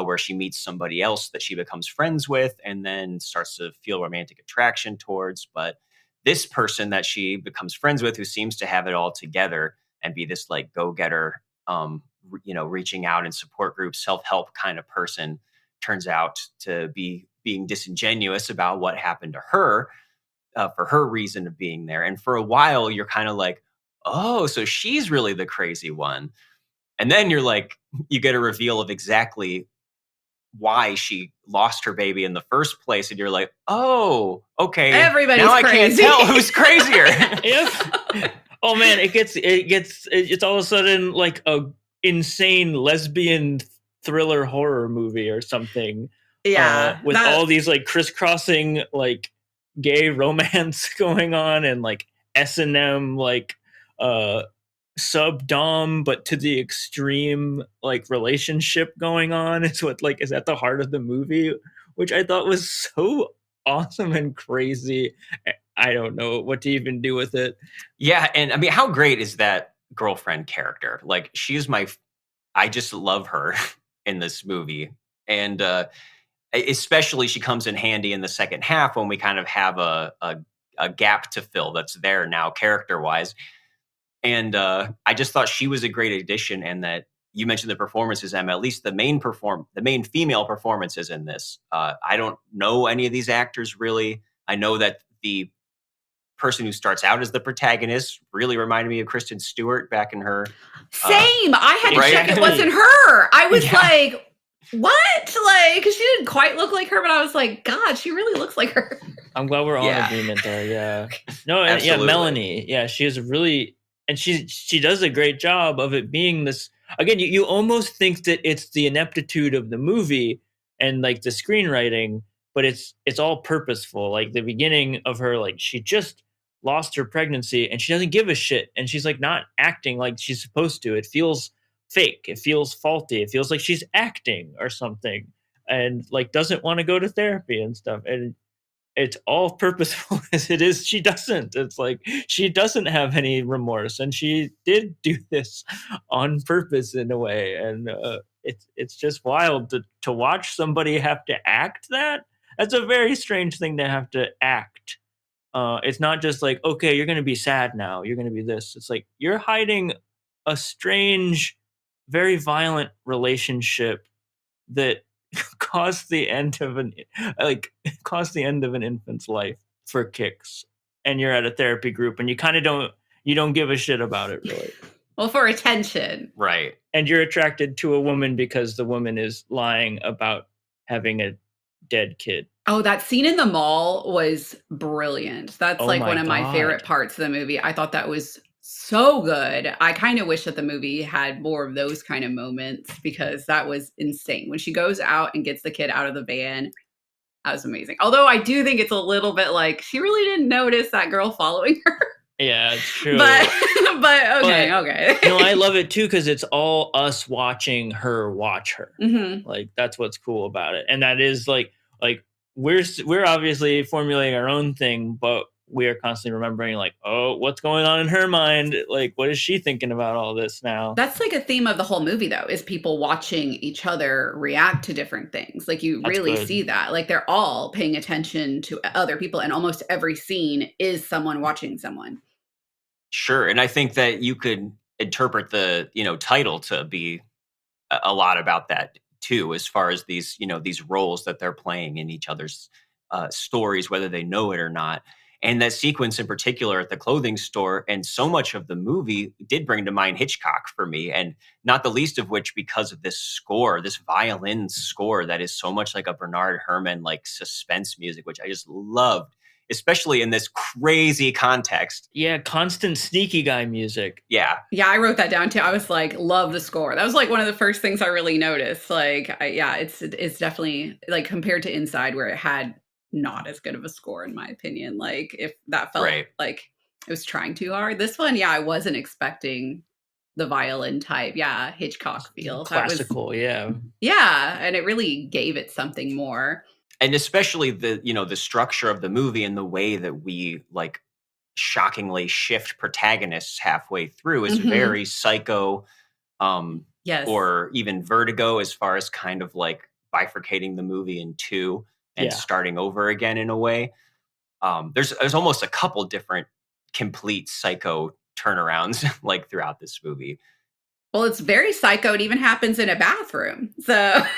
where she meets somebody else that she becomes friends with and then starts to feel romantic attraction towards. But this person that she becomes friends with, who seems to have it all together and be this like go-getter, reaching out in support groups, self-help kind of person, turns out to be being disingenuous about what happened to her for her reason of being there. And for a while, you're kind of like, oh, so she's really the crazy one. And then you're like, you get a reveal of exactly why she lost her baby in the first place. And you're like, oh, okay. Everybody's now I crazy. can't tell who's crazier. Oh man, it's all of a sudden like a insane lesbian thriller horror movie or something. Yeah. With all these like crisscrossing like gay romance going on and like S&M like sub dom but to the extreme like relationship going on is what like is at the heart of the movie, which I thought was so awesome and crazy. I don't know what to even do with it. Yeah, and I mean, how great is that girlfriend character? Like, I just love her in this movie. And especially she comes in handy in the second half when we kind of have a gap to fill that's there now character-wise. And I just thought she was a great addition, and that you mentioned the performances, Emma, at least the main female performances in this. I don't know any of these actors really. I know that the person who starts out as the protagonist really reminded me of Kristen Stewart back in her. Same. I had to right? check it wasn't her. I was Yeah. like, what? Like, because she didn't quite look like her, but I was like, God, she really looks like her. I'm glad we're all in Yeah. agreement there. Yeah. No, and yeah, Absolutely. Melanie. Yeah, she is really, and she does a great job of it being this. Again, you almost think that it's the ineptitude of the movie and like the screenwriting, but it's all purposeful. Like the beginning of her, like she just lost her pregnancy and she doesn't give a shit, and she's like not acting like she's supposed to. It feels fake. It feels faulty. It feels like she's acting or something, and like doesn't want to go to therapy and stuff. And it's all purposeful as it is. She doesn't. It's like she doesn't have any remorse, and she did do this on purpose in a way. And it's just wild to watch somebody have to act that. That's a very strange thing to have to act. It's not just like, okay, you're going to be sad now. You're going to be this. It's like you're hiding a strange, very violent relationship that caused the end of an infant's life for kicks, and you're at a therapy group and you kind of don't give a shit about it really. Well, for attention. Right. And you're attracted to a woman because the woman is lying about having a dead kid. Oh, that scene in the mall was brilliant. That's Oh like my one of my favorite God. parts of the movie. I thought that was so good. I kind of wish that the movie had more of those kind of moments because that was insane. When she goes out and gets the kid out of the van, that was amazing. Although I do think it's a little bit like she really didn't notice that girl following her. Yeah, it's true. But okay. No, I love it too because it's all us watching her watch her. Mm-hmm. Like that's what's cool about it, and that is like we're obviously formulating our own thing, but we are constantly remembering like, oh, what's going on in her mind? Like, what is she thinking about all this now? That's like a theme of the whole movie, though, is people watching each other react to different things. Like you That's really good. see that. Like they're all paying attention to other people, and almost every scene is someone watching someone. Sure. And I think that you could interpret the, title to be a lot about that too, as far as these roles that they're playing in each other's stories, whether they know it or not. And that sequence in particular at the clothing store and so much of the movie did bring to mind Hitchcock for me. And not the least of which because of this score, this violin score that is so much like a Bernard Herrmann, like suspense music, which I just loved, especially in this crazy context. Yeah, constant sneaky guy music. Yeah. Yeah, I wrote that down too. I was like, love the score. That was like one of the first things I really noticed. Like, it's definitely like compared to Inside, where it had not as good of a score, in my opinion. Like, if that felt Right. like it was trying too hard. This one, yeah, I wasn't expecting the violin type, Hitchcock feel. Classical, yeah. Yeah, and it really gave it something more. And especially the structure of the movie and the way that we like shockingly shift protagonists halfway through is Mhm. very Psycho, Yes. or even Vertigo, as far as kind of like bifurcating the movie in two and Yeah. starting over again in a way. There's almost a couple different complete Psycho turnarounds like throughout this movie. Well, it's very Psycho. It even happens in a bathroom. So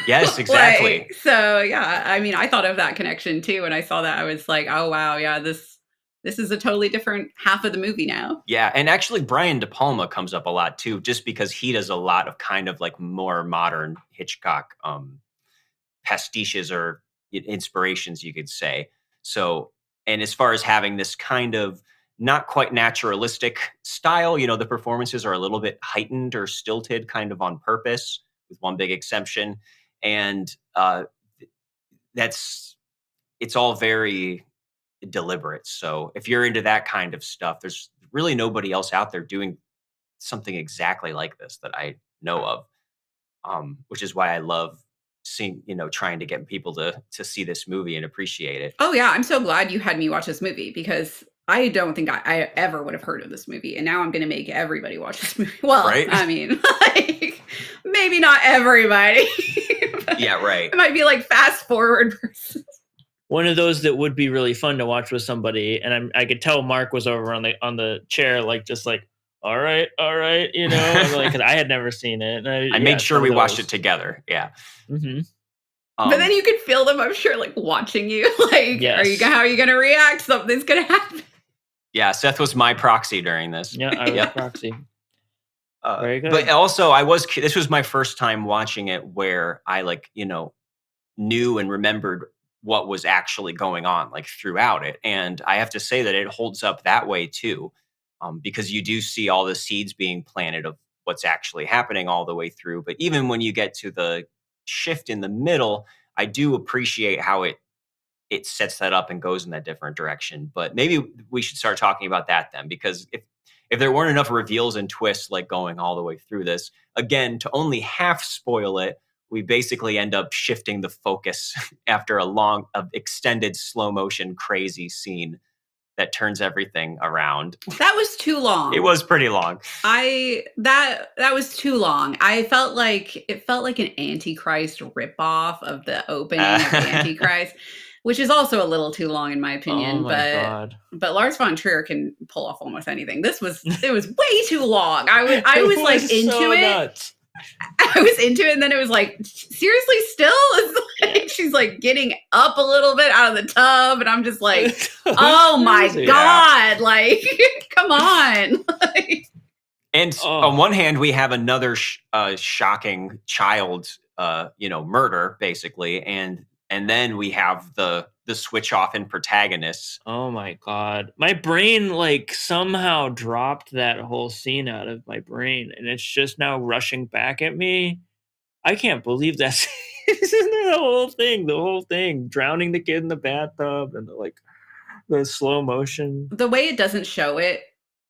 Yes, exactly. yeah, I mean, I thought of that connection too. When I saw that, I was like, oh wow, yeah, this is a totally different half of the movie now. Yeah, and actually Brian De Palma comes up a lot too, just because he does a lot of kind of like more modern Hitchcock pastiches or inspirations, you could say. So, and as far as having this kind of not quite naturalistic style, the performances are a little bit heightened or stilted kind of on purpose, with one big exception. And it's all very deliberate. So if you're into that kind of stuff, there's really nobody else out there doing something exactly like this that I know of. Which is why I love seeing, trying to get people to see this movie and appreciate it. Oh yeah, I'm so glad you had me watch this movie because I don't think I ever would have heard of this movie, and now I'm going to make everybody watch this movie. Well, Right? I mean, like maybe not everybody. Yeah, right. It might be like fast forward versus. One of those that would be really fun to watch with somebody, and I could tell Marc was over on the chair, like just like, all right, like 'cause I had never seen it. And I made sure we watched it together. Yeah. Mm-hmm. But then you could feel them, I'm sure, like watching you. Like, Yes. how are you going to react? Something's going to happen. Yeah, Seth was my proxy during this. Yeah, I was Yep. Proxy. Very good. But also, this was my first time watching it where I knew and remembered what was actually going on like throughout it. And I have to say that it holds up that way too, because you do see all the seeds being planted of what's actually happening all the way through. But even when you get to the shift in the middle, I do appreciate how it sets that up and goes in that different direction. But maybe we should start talking about that then, because if there weren't enough reveals and twists like going all the way through this, again, to only half spoil it, we basically end up shifting the focus after a extended slow motion crazy scene that turns everything around. That was too long. It was pretty long. That was too long. It felt like an Antichrist ripoff of the opening of Antichrist, which is also a little too long in my opinion. Oh my God. But Lars von Trier can pull off almost anything. It was way too long. I was like into so it. Nuts. I was into it, and then it was like, seriously, still? It's like, she's like getting up a little bit out of the tub, and I'm just like, oh my God, like, come on. And on one hand, we have another shocking child, murder, basically, and then we have the the switch off in protagonists. Oh my God. My brain like somehow dropped that whole scene out of my brain and it's just now rushing back at me. I can't believe that's the whole thing. Drowning the kid in the bathtub and the slow motion. The way it doesn't show it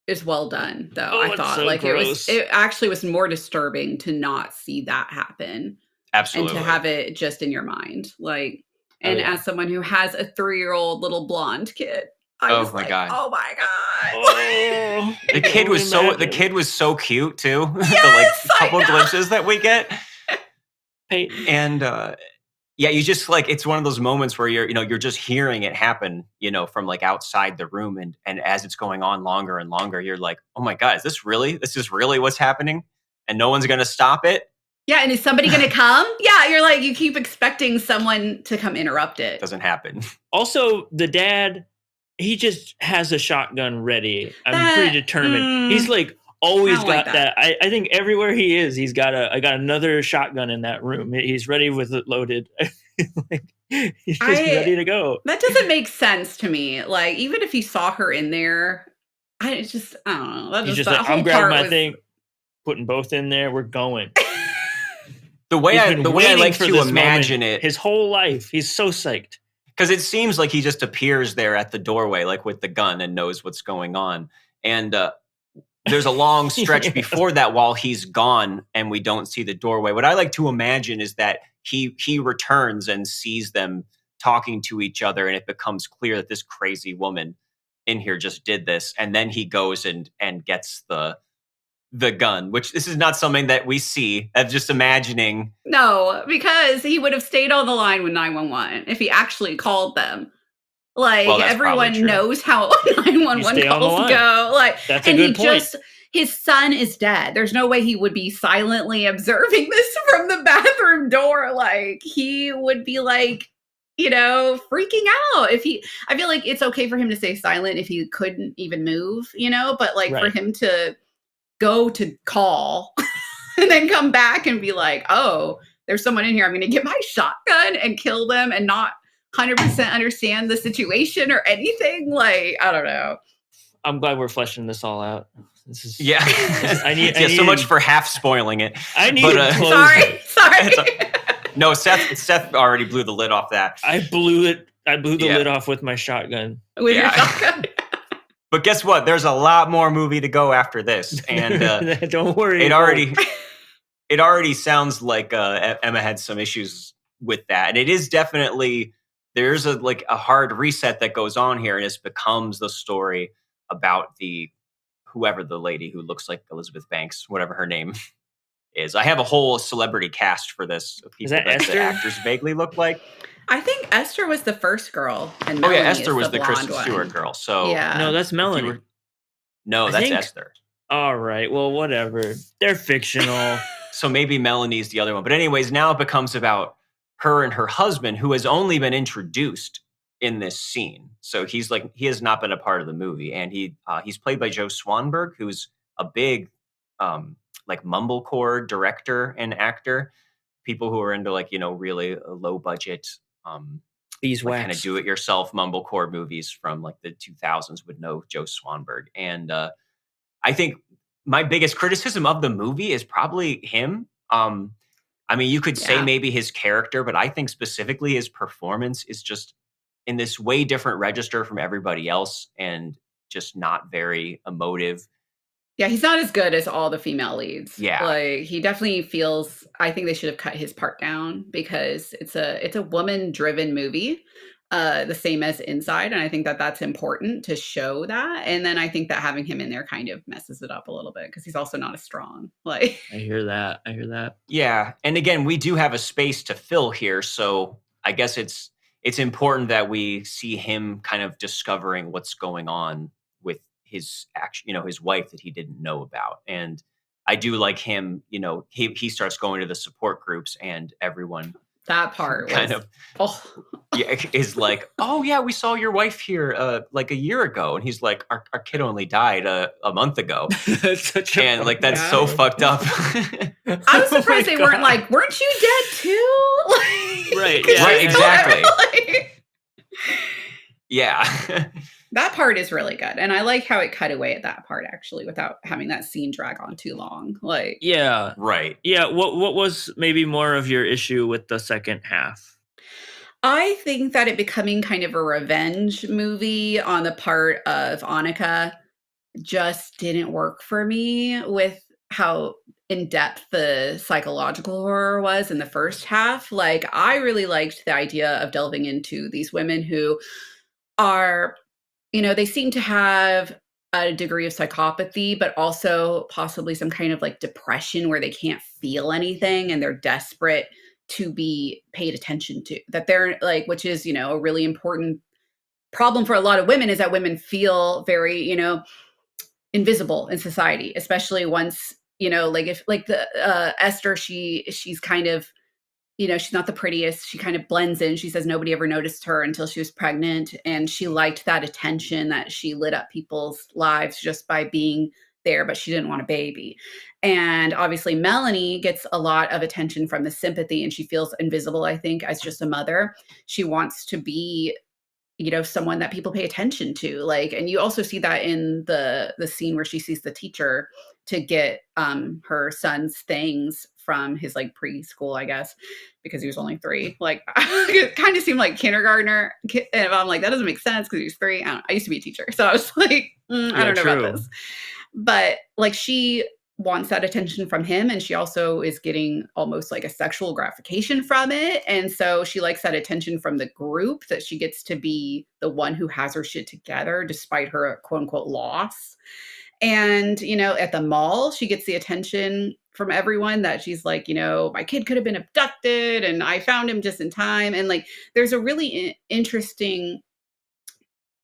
is well done, though. Oh, I it's thought so like gross. it actually was more disturbing to not see that happen. Absolutely. And to have it just in your mind. Like, and yeah. as someone who has a 3-year-old little blonde kid, I was like, God. oh my God. Oh, the kid was so cute too. Yes, the couple glimpses that we get. Peyton. And yeah, you just like, it's one of those moments where you're just hearing it happen, from like outside the room. And as it's going on longer and longer, you're like, oh my God, is this is really what's happening? And no one's going to stop it? Yeah, and is somebody going to come? Yeah, you're like, you keep expecting someone to come interrupt it. Doesn't happen. Also, the dad, he just has a shotgun ready. I'm pretty determined. He's like always got like that. I think everywhere he is, I got another shotgun in that room. He's ready with it loaded. Like, he's just ready to go. That doesn't make sense to me. Like, even if he saw her in there, I don't know. He's just like, I'm grabbing my thing, putting both in there. We're going. The way I like to imagine it, his whole life, he's so psyched. Because it seems like he just appears there at the doorway, like with the gun, and knows what's going on. And there's a long stretch before that while he's gone and we don't see the doorway. What I like to imagine is that he returns and sees them talking to each other, and it becomes clear that this crazy woman in here just did this. And then he goes and gets the gun, which this is not something that we see. I'm just imagining. No, because he would have stayed on the line with 911 if he actually called them. Like, everyone knows how 911 calls go. Like, that's a good point. His son is dead. There's no way he would be silently observing this from the bathroom door. Like, he would be like, freaking out. I feel like it's okay for him to stay silent if he couldn't even move, but like for him to go to call and then come back and be like, oh, there's someone in here. I'm going to get my shotgun and kill them and not 100% understand the situation or anything. Like, I don't know. I'm glad we're fleshing this all out. This is I need so much for half spoiling it. I need sorry. No, Seth already blew the lid off that. I blew the lid off with my shotgun. With your shotgun. But guess what? There's a lot more movie to go after this, and don't worry. It already sounds like Emma had some issues with that, and it is definitely there's a hard reset that goes on here, and it becomes the story about whoever the lady who looks like Elizabeth Banks, whatever her name is. I have a whole celebrity cast for this. Is that Esther? The actors vaguely look like. I think Esther was the first girl, and Melanie Esther was the Kristen one. Stewart girl. So no, that's Melanie. That's Esther. All right, well, whatever. They're fictional. So maybe Melanie's the other one. But anyways, now it becomes about her and her husband, who has only been introduced in this scene. So he has not been a part of the movie, and he's played by Joe Swanberg, who's a big mumblecore director and actor. People who are into really low budget kind of do-it-yourself mumblecore movies from the 2000s would know Joe Swanberg. And I think my biggest criticism of the movie is probably him. I mean, you could say maybe his character, but I think specifically his performance is just in this way different register from everybody else and just not very emotive. Yeah, he's not as good as all the female leads. Yeah. Like, he definitely feels, I think they should have cut his part down because it's a woman-driven movie, the same as Inside. And I think that that's important to show that. And then I think that having him in there kind of messes it up a little bit because he's also not as strong. Like, I hear that. Yeah. And again, we do have a space to fill here. So I guess it's important that we see him kind of discovering what's going on with his his wife that he didn't know about. And I do like him, he starts going to the support groups and everyone that part is like, oh yeah, we saw your wife here a year ago. And he's like, our kid only died a month ago. That's so fucked up. I was surprised they weren't like, weren't you dead too? Right. Yeah, exactly. Yeah. That part is really good. And I like how it cut away at that part, actually, without having that scene drag on too long. Like, Yeah. Right. Yeah. What was maybe more of your issue with the second half? I think that it becoming kind of a revenge movie on the part of Annika just didn't work for me with how in depth the psychological horror was in the first half. Like, I really liked the idea of delving into these women who are, they seem to have a degree of psychopathy, but also possibly some kind of like depression where they can't feel anything and they're desperate to be paid attention to. That they're like, which is, a really important problem for a lot of women, is that women feel very, invisible in society, especially once, like if like the Esther, she's kind of, she's not the prettiest. She kind of blends in. She says nobody ever noticed her until she was pregnant. And she liked that attention, that she lit up people's lives just by being there, but she didn't want a baby. And obviously, Melanie gets a lot of attention from the sympathy, and she feels invisible, I think, as just a mother. She wants to be, someone that people pay attention to. Like, and you also see that in the scene where she sees the teacher to get her son's things from his like preschool, I guess, because he was only 3. Like, it kind of seemed like kindergartner. And I'm like, that doesn't make sense because he was 3. I used to be a teacher, so I was like, I don't know about this. But like, she wants that attention from him, and she also is getting almost like a sexual gratification from it. And so she likes that attention from the group, that she gets to be the one who has her shit together despite her quote unquote loss. And, at the mall, she gets the attention from everyone that she's like, my kid could have been abducted and I found him just in time. And like, there's a really interesting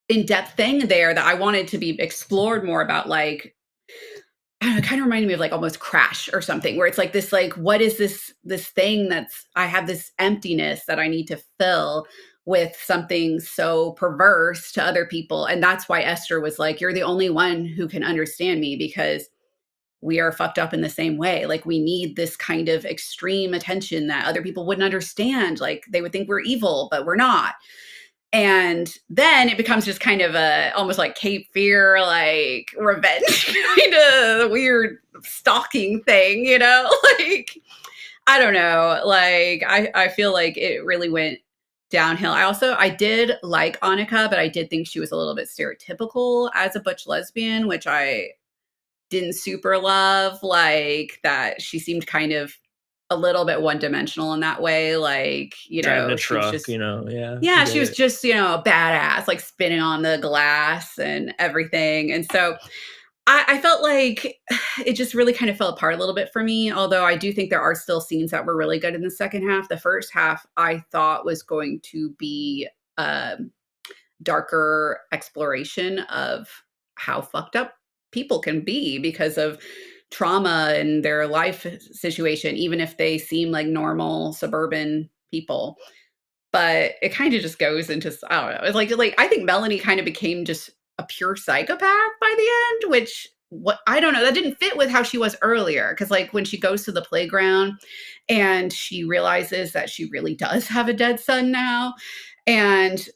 in-depth thing there that I wanted to be explored more about. Like, I don't know, it kind of reminded me of like almost Crash or something, where it's like this, like, what is this thing that's, I have this emptiness that I need to fill with something so perverse to other people. And that's why Esther was like, you're the only one who can understand me, because we are fucked up in the same way. Like, we need this kind of extreme attention that other people wouldn't understand. Like, they would think we're evil, but we're not. And then it becomes just kind of a almost like Cape Fear, like revenge kind of weird stalking thing, like, I don't know. Like, I feel like it really went downhill. I did like Annika, but I did think she was a little bit stereotypical as a butch lesbian, which I didn't super love. Like, that she seemed kind of a little bit one-dimensional in that way. Like, Driving a she was truck, just, yeah. yeah, she was just, a badass, like spinning on the glass and everything. And so I felt like it just really kind of fell apart a little bit for me. Although I do think there are still scenes that were really good in the second half. The first half I thought was going to be a darker exploration of how fucked up people can be because of trauma and their life situation, even if they seem like normal suburban people. But it kind of just goes into, I don't know. It's like I think Melanie kind of became just a pure psychopath by the end, which, what, I don't know, that didn't fit with how she was earlier. Because like when she goes to the playground and she realizes that she really does have a dead son now, and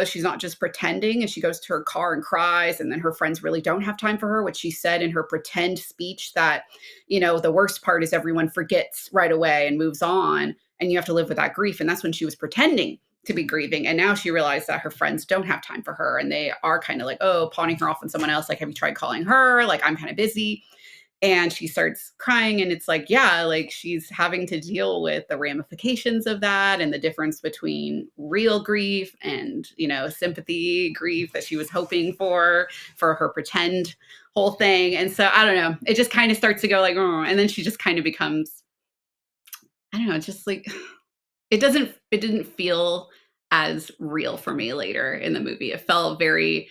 she's not just pretending, and she goes to her car and cries, and then her friends really don't have time for her, which she said in her pretend speech, that the worst part is everyone forgets right away and moves on, and you have to live with that grief. And that's when she was pretending to be grieving. And now she realized that her friends don't have time for her, and they are kind of like, oh, pawning her off on someone else. Like, have you tried calling her? Like, I'm kind of busy. And she starts crying, and it's like, yeah, like she's having to deal with the ramifications of that, and the difference between real grief and, sympathy grief that she was hoping for her pretend whole thing. And so I don't know, it just kind of starts to go like, oh, and then she just kind of becomes, I don't know, just like, it didn't feel as real for me later in the movie. It felt very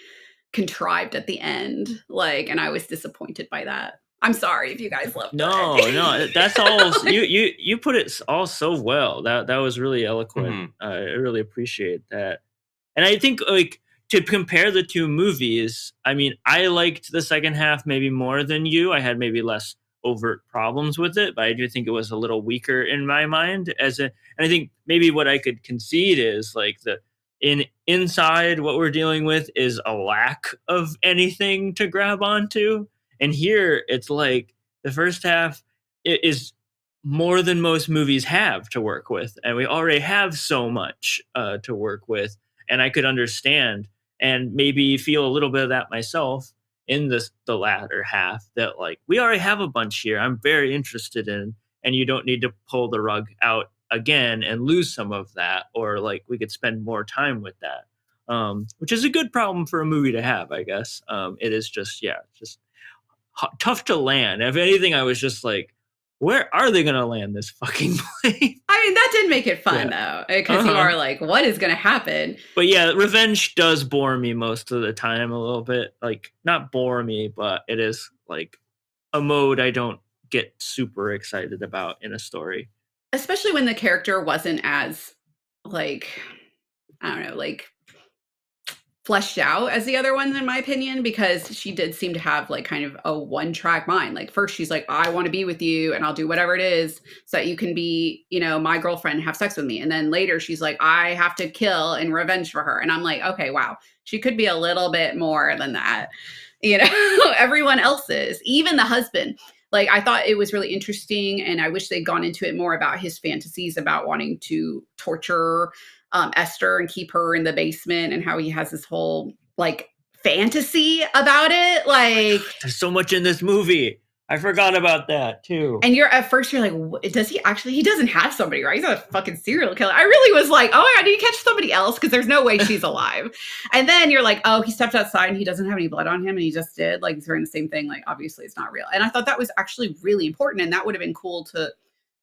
contrived at the end, like, and I was disappointed by that. I'm sorry if you guys loved No, that's all. You put it all so well. That was really eloquent. I really appreciate that. And I think, like, to compare the two movies, I mean, I liked the second half maybe more than you. I had maybe less overt problems with it, but I do think it was a little weaker in my mind. And I think maybe what I could concede is like inside what we're dealing with is a lack of anything to grab onto. And here it's like the first half is more than most movies have to work with, and we already have so much to work with. And I could understand and maybe feel a little bit of that myself in the latter half, that like we already have a bunch here I'm very interested in, and you don't need to pull the rug out again and lose some of that, or like we could spend more time with that, which is a good problem for a movie to have, I guess. It is just tough to land. If anything, I was just like, where are they gonna land this fucking plane? I mean, that did make it fun though, because you are like, what is going to happen? But yeah, revenge does bore me most of the time a little bit. Like, not bore me, but it is like a mode I don't get super excited about in a story. Especially when the character wasn't as, like, I don't know, like fleshed out as the other ones, in my opinion, because she did seem to have like kind of a one-track mind. Like first she's like, I want to be with you and I'll do whatever it is so that you can be, you know, my girlfriend and have sex with me. And then later she's like, I have to kill in revenge for her. And I'm like, okay, wow, she could be a little bit more than that. You know, everyone else is, even the husband. Like, I thought it was really interesting, and I wish they'd gone into it more about his fantasies about wanting to torture Esther and keep her in the basement, and how he has this whole like fantasy about it. Like, there's so much in this movie. I forgot about that too. And at first you're like, does he actually? He doesn't have somebody, right? He's not a fucking serial killer. I really was like, oh my God, did he catch somebody else? Because there's no way she's alive. And then you're like, oh, he stepped outside and he doesn't have any blood on him, and he just did. Like, he's wearing the same thing. Like, obviously it's not real. And I thought that was actually really important, and that would have been cool to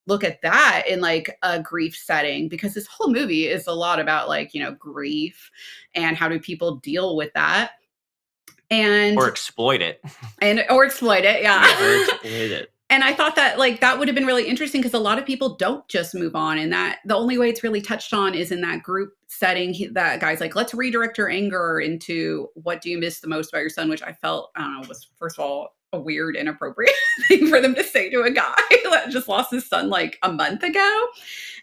look at that in like a grief setting, because this whole movie is a lot about like, you know, grief and how do people deal with that. And or exploit it. Or exploit it, yeah. Or exploit it. And I thought that like that would have been really interesting, because a lot of people don't just move on, and that the only way it's really touched on is in that group setting. That guy's like, let's redirect your anger into what do you miss the most about your son, which I felt, I don't know, was first of all a weird, inappropriate thing for them to say to a guy that just lost his son like a month ago.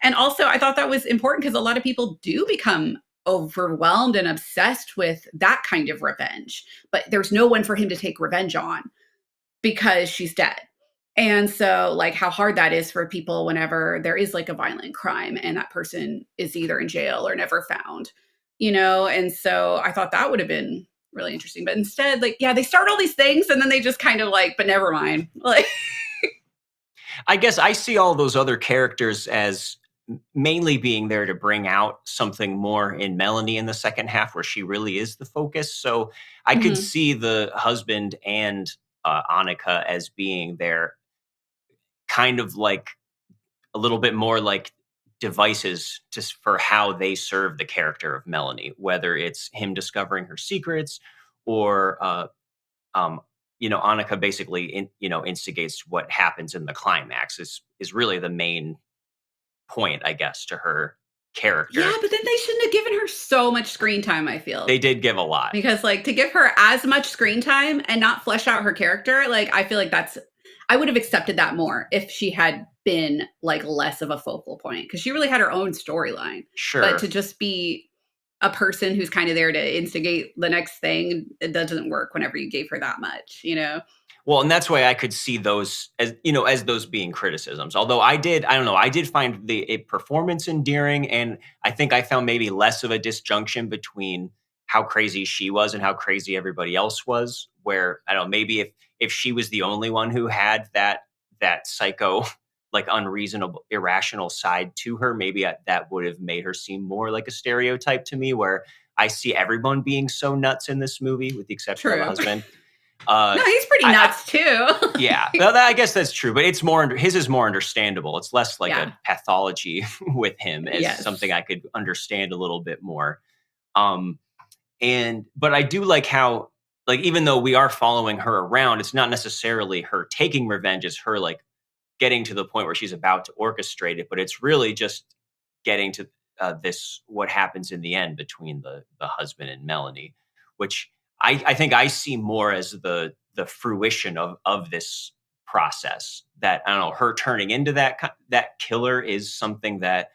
And also I thought that was important, because a lot of people do become overwhelmed and obsessed with that kind of revenge, but there's no one for him to take revenge on because she's dead. And so like how hard that is for people whenever there is like a violent crime and that person is either in jail or never found, you know? And so I thought that would have been really interesting. But instead, like, yeah, they start all these things and then they just kind of like, but never mind. Like, I guess I see all those other characters as mainly being there to bring out something more in Melanie in the second half, where she really is the focus. So I could see the husband and Annika as being there kind of like a little bit more like devices just for how they serve the character of Melanie, whether it's him discovering her secrets or you know, Annika basically instigates what happens in the climax is really the main point, I guess, to her character. yeah, but then they shouldn't have given her so much screen time, I feel. They did give a lot. Because like to give her as much screen time and not flesh out her character, like I feel like I would have accepted that more if she had been like less of a focal point, because she really had her own storyline. Sure. But to just be a person who's kind of there to instigate the next thing, it doesn't work whenever you gave her that much, you know? Well, and that's why I could see those as, you know, as those being criticisms. Although I did find a performance endearing, and I think I found maybe less of a disjunction between how crazy she was and how crazy everybody else was, where I don't know, maybe if she was the only one who had that psycho, like unreasonable, irrational side to her, maybe that would have made her seem more like a stereotype to me, where I see everyone being so nuts in this movie, with the exception of the husband. No, he's pretty nuts too. Yeah, well, I guess that's true, but it's more, his is more understandable. It's less like a pathology with him, as something I could understand a little bit more. But I do like how, like, even though we are following her around, it's not necessarily her taking revenge, it's her like getting to the point where she's about to orchestrate it, but it's really just getting to what happens in the end between the husband and Melanie, which I think I see more as the fruition of this process. That, I don't know, her turning into that killer is something that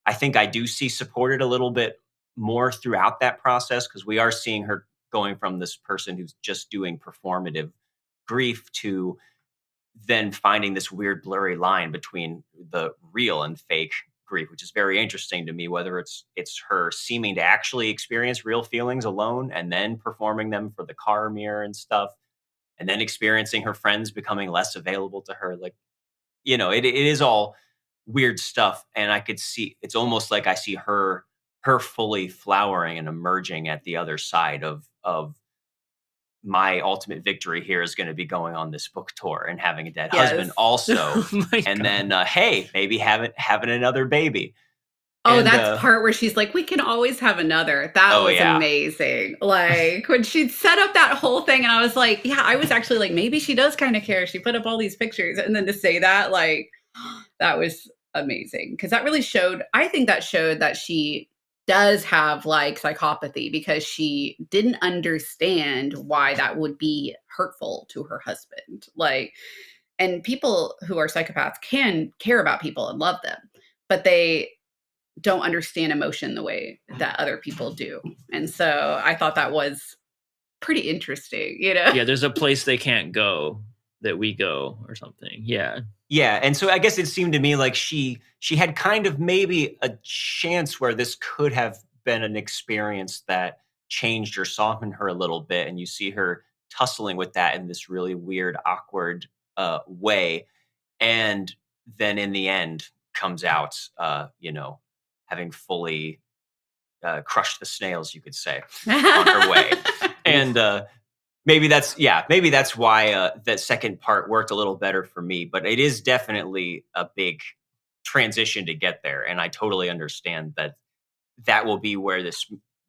I think I do see supported a little bit more throughout that process, because we are seeing her going from this person who's just doing performative grief to then finding this weird blurry line between the real and fake grief, which is very interesting to me, whether it's her seeming to actually experience real feelings alone and then performing them for the car mirror and stuff, and then experiencing her friends becoming less available to her. Like, it is all weird stuff. And I could see, it's almost like I see her fully flowering and emerging at the other side of my ultimate victory here is going to be going on this book tour and having a dead husband Yes. also. Oh my And God. then, hey, maybe having another baby. Oh, And, that's part where she's like, we can always have another. That Oh, was yeah. amazing. Like when she set up that whole thing, and I was like, yeah, I was actually like, maybe she does kind of care. She put up all these pictures. And then to say that, like, that was amazing. Because that really showed, I think that showed that she does have like psychopathy, because she didn't understand why that would be hurtful to her husband. Like, and people who are psychopaths can care about people and love them, but they don't understand emotion the way that other people do. And so I thought that was pretty interesting, Yeah, there's a place they can't go that we go or something. Yeah. Yeah, and so I guess it seemed to me like she had kind of maybe a chance where this could have been an experience that changed or softened her a little bit, and you see her tussling with that in this really weird, awkward way, and then in the end comes out, having fully crushed the snails, you could say, on her way. And maybe that's why that second part worked a little better for me. But it is definitely a big transition to get there, and I totally understand that will be where this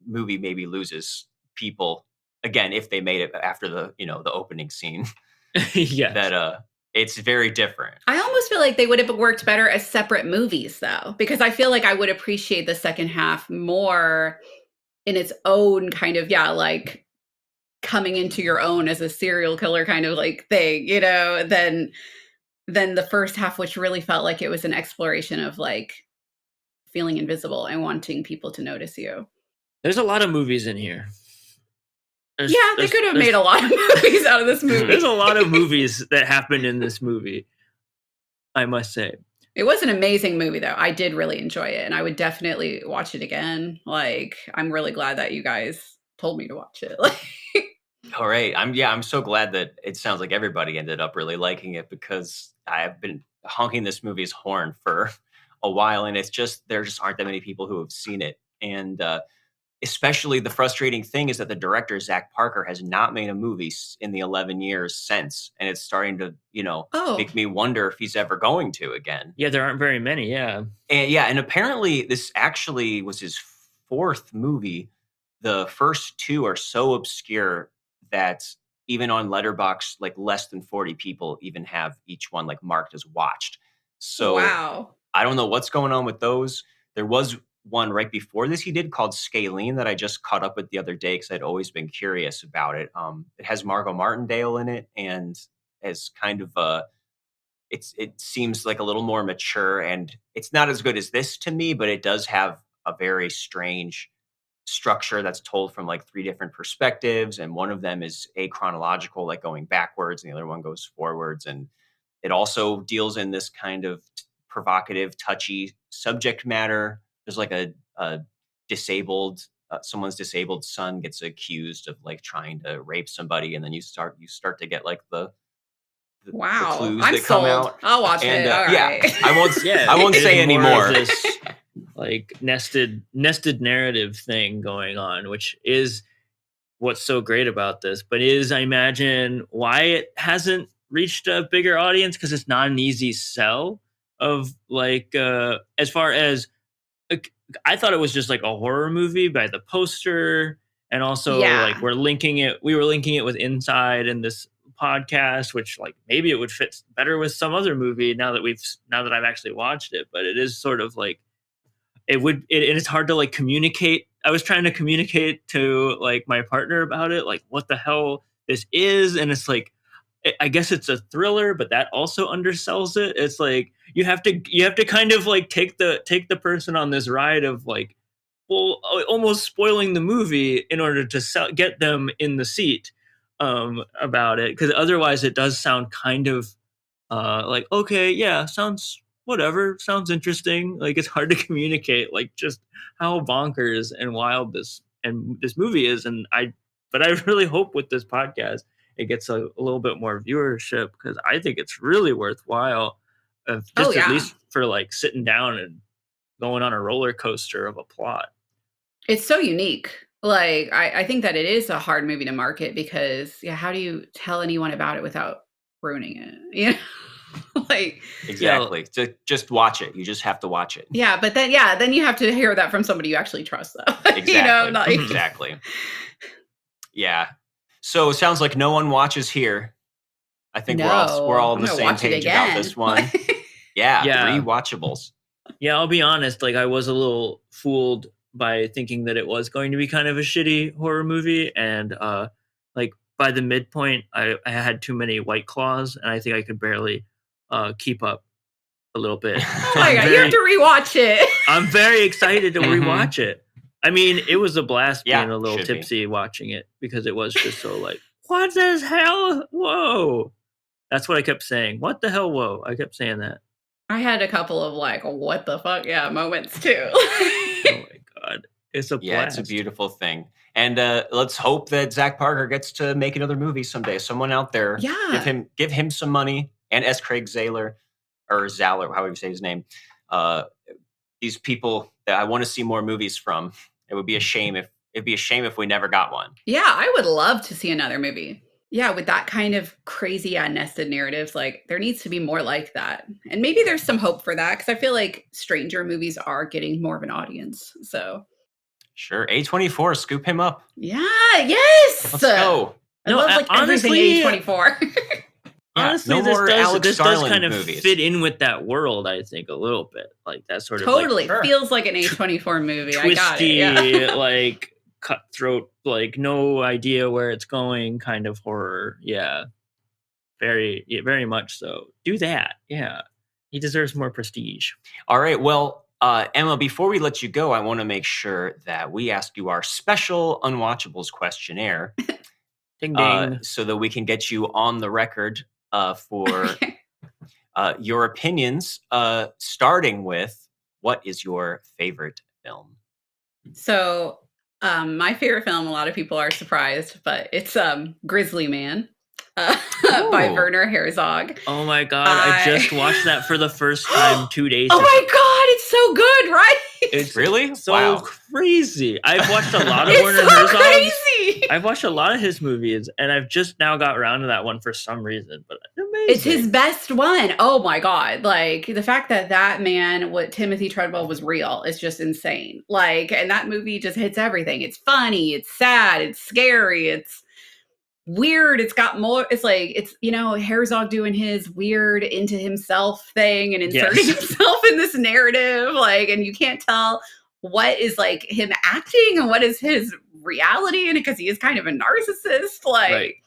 movie maybe loses people again if they made it after the opening scene. Yes. That it's very different. I almost feel like they would have worked better as separate movies, though, because I feel like I would appreciate the second half more in its own kind of, like coming into your own as a serial killer kind of like thing, than the first half, which really felt like it was an exploration of like feeling invisible and wanting people to notice you. There's a lot of movies in here. They could have made a lot of movies out of this movie. There's a lot of movies that happened in this movie, I must say. It was an amazing movie, though. I did really enjoy it, and I would definitely watch it again. Like, I'm really glad that you guys told me to watch it. All right. I'm so glad that it sounds like everybody ended up really liking it, because I've been honking this movie's horn for a while, and it's just there just aren't that many people who have seen it. And especially the frustrating thing is that the director, Zack Parker, has not made a movie in the 11 years since, and it's starting to, make me wonder if he's ever going to again. Yeah, there aren't very many, yeah. And apparently this actually was his fourth movie. The first two are so obscure that even on Letterboxd, like less than 40 people even have each one like marked as watched. So wow. I don't know what's going on with those. There was one right before this he did called Scalene that I just caught up with the other day because I'd always been curious about it. It has Margot Martindale in it, and as kind of it seems like a little more mature, and it's not as good as this to me, but it does have a very strange structure that's told from like three different perspectives, and one of them is achronological, like going backwards, and the other one goes forwards. And it also deals in this kind of provocative, touchy subject matter. There's like a disabled someone's disabled son gets accused of like trying to rape somebody, and then you start to get like the wow, clues I'm that come sold. out. I'll watch And it. All right. I won't it say is more anymore. of this like nested narrative thing going on, which is what's so great about this, but is, I imagine, why it hasn't reached a bigger audience, because it's not an easy sell of like as far as I thought it was just like a horror movie by the poster, and also like we were linking it with Inside in this podcast, which like maybe it would fit better with some other movie now that I've actually watched it. But it is sort of like and it's hard to like communicate. I was trying to communicate to like my partner about it, like what the hell this is, and it's like I guess it's a thriller, but that also undersells it. It's like you have to kind of like take the person on this ride of like almost spoiling the movie in order to get them in the seat about it, because otherwise it does sound kind of like, okay, yeah, sounds whatever, sounds interesting. Like, it's hard to communicate like just how bonkers and wild this movie is. But I really hope with this podcast it gets a little bit more viewership, because I think it's really worthwhile, just at least for like sitting down and going on a roller coaster of a plot. It's so unique. Like, I think that it is a hard movie to market, because how do you tell anyone about it without ruining it? You know, like, exactly. Just watch it. You just have to watch it. Yeah, but then you have to hear that from somebody you actually trust, though. Exactly. You know, like, exactly. Yeah. So it sounds like no one watches here. I think we're all on the same page about this one. Yeah. 3 watchables. Yeah, I'll be honest. Like, I was a little fooled by thinking that it was going to be kind of a shitty horror movie, and like by the midpoint, I had too many White Claws, and I think I could barely keep up a little bit. Oh my God, you have to rewatch it. I'm very excited to rewatch it. I mean, it was a blast being a little tipsy watching it, because it was just so like, what the hell? Whoa. That's what I kept saying. What the hell? Whoa. I kept saying that. I had a couple of like, what the fuck? Yeah, moments too. Oh my God. It's a blast. Yeah, it's a beautiful thing. And let's hope that Zack Parker gets to make another movie someday. Someone out there, give him some money. And S. Craig Zahler, or Zahler, however you say his name. These people that I want to see more movies from. It would be a shame if we never got one. Yeah, I would love to see another movie. Yeah, with that kind of crazy nested narratives, like, there needs to be more like that. And maybe there's some hope for that, because I feel like stranger movies are getting more of an audience. So sure, A24, scoop him up. Yeah, yes. Let's go. I love like honestly, everything A24. Honestly, this does kind of fit in with that world, I think, a little bit. Like, that sort of totally feels like an A24 movie. Twisty, I got it. Yeah. like cutthroat, like no idea where it's going kind of horror. Yeah. Very much so. Do that. Yeah. He deserves more prestige. All right. Well, Emma, before we let you go, I want to make sure that we ask you our special Unwatchables questionnaire. Ding ding. So that we can get you on the record for your opinions, starting with, what is your favorite film? So my favorite film, a lot of people are surprised, but it's Grizzly Man by Werner Herzog. Oh my God, I just watched that for the first time 2 days ago. Oh my God, it's so good, right? It's really so crazy. I've watched a lot of Werner Herzog. Crazy. I've watched a lot of his movies, and I've just now got around to that one for some reason. But amazing. It's his best one. Oh my God! Like, the fact that man, what Timothy Treadwell, was real is just insane. Like, and that movie just hits everything. It's funny. It's sad. It's scary. It's weird. It's got more. It's like, it's, you know, Herzog doing his weird into himself thing and inserting himself in this narrative. Like, and you can't tell what is like him acting and what is his reality in it, because he is kind of a narcissist. Like,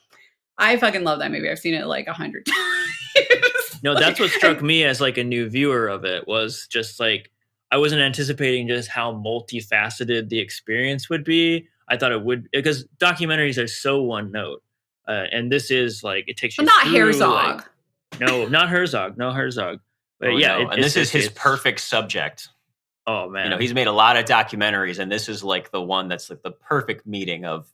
I fucking love that movie. I've seen it like 100 times. No, that's what struck me as like a new viewer of it, was just like, I wasn't anticipating just how multifaceted the experience would be. I thought it would, because documentaries are so one note. And this is like, it takes you not through, Herzog. Like, no, not Herzog. No Herzog. But and this is his perfect subject. Oh man. You know, he's made a lot of documentaries, and this is like the one that's like the perfect meeting of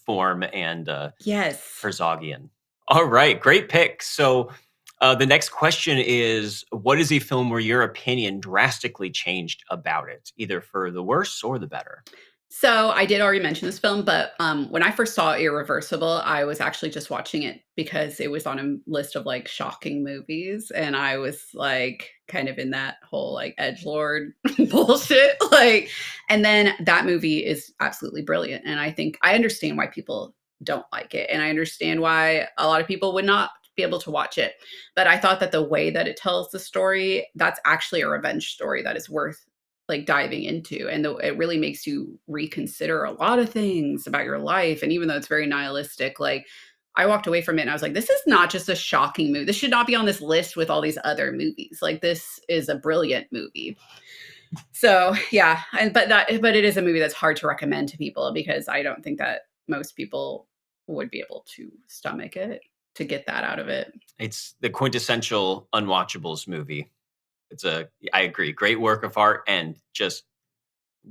form and Herzogian. All right, great pick. So the next question is, what is a film where your opinion drastically changed about it, either for the worse or the better? So I did already mention this film, but when I first saw Irreversible, I was actually just watching it because it was on a list of like shocking movies. And I was like kind of in that whole like edgelord bullshit. Like, and then that movie is absolutely brilliant. And I think I understand why people don't like it. And I understand why a lot of people would not be able to watch it. But I thought that the way that it tells the story, that's actually a revenge story that is worth like diving into, and it really makes you reconsider a lot of things about your life. And even though it's very nihilistic, like, I walked away from it and I was like, this is not just a shocking movie. This should not be on this list with all these other movies. Like, this is a brilliant movie. So yeah, but it is a movie that's hard to recommend to people because I don't think that most people would be able to stomach it, to get that out of it. It's the quintessential Unwatchables movie. I agree, great work of art and just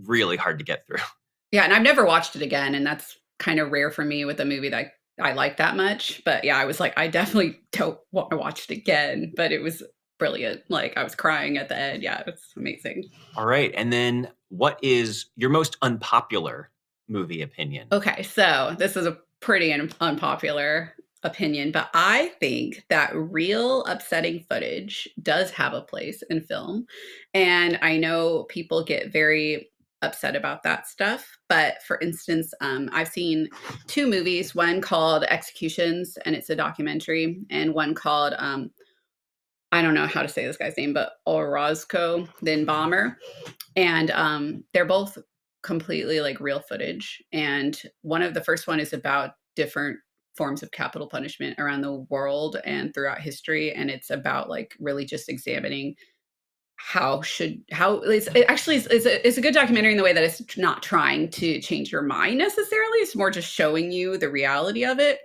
really hard to get through. Yeah, and I've never watched it again, and that's kind of rare for me with a movie that I like that much. But yeah, I was like, I definitely don't want to watch it again. But it was brilliant. Like I was crying at the end. Yeah, it's amazing. All right, and then what is your most unpopular movie opinion? Okay, so this is a pretty unpopular opinion, but I think that real upsetting footage does have a place in film. And I know people get very upset about that stuff. But for instance, I've seen two movies, one called Executions, and it's a documentary, and one called, I don't know how to say this guy's name, but Orozco, the Embalmer. And they're both completely like real footage. And the first one is about different forms of capital punishment around the world and throughout history. And it's about like really just examining it's a good documentary in the way that it's not trying to change your mind necessarily. It's more just showing you the reality of it.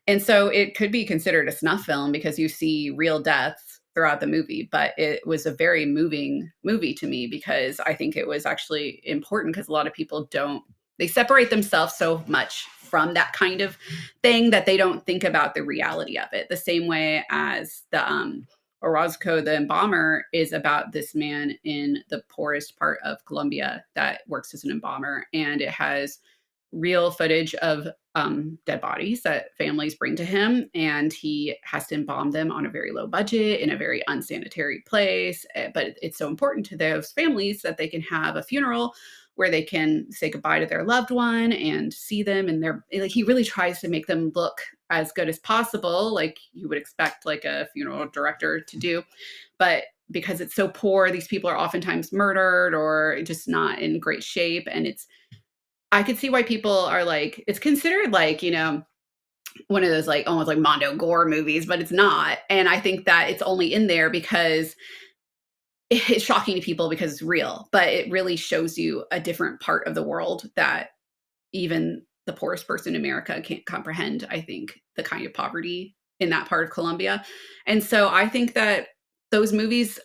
And so it could be considered a snuff film because you see real deaths throughout the movie, but it was a very moving movie to me because I think it was actually important because a lot of people they separate themselves so much from that kind of thing that they don't think about the reality of it. The same way as the Orozco, the embalmer, is about this man in the poorest part of Colombia that works as an embalmer. And it has real footage of dead bodies that families bring to him. And he has to embalm them on a very low budget in a very unsanitary place. But it's so important to those families that they can have a funeral where they can say goodbye to their loved one and see them. And he really tries to make them look as good as possible, like you would expect like a funeral director to do. But because it's so poor, these people are oftentimes murdered or just not in great shape. And I could see why people are like, it's considered like, one of those like almost like Mondo gore movies, but it's not. And I think that it's only in there because it's shocking to people because it's real, but it really shows you a different part of the world that even the poorest person in America can't comprehend, I think, the kind of poverty in that part of Colombia. And so I think that those movies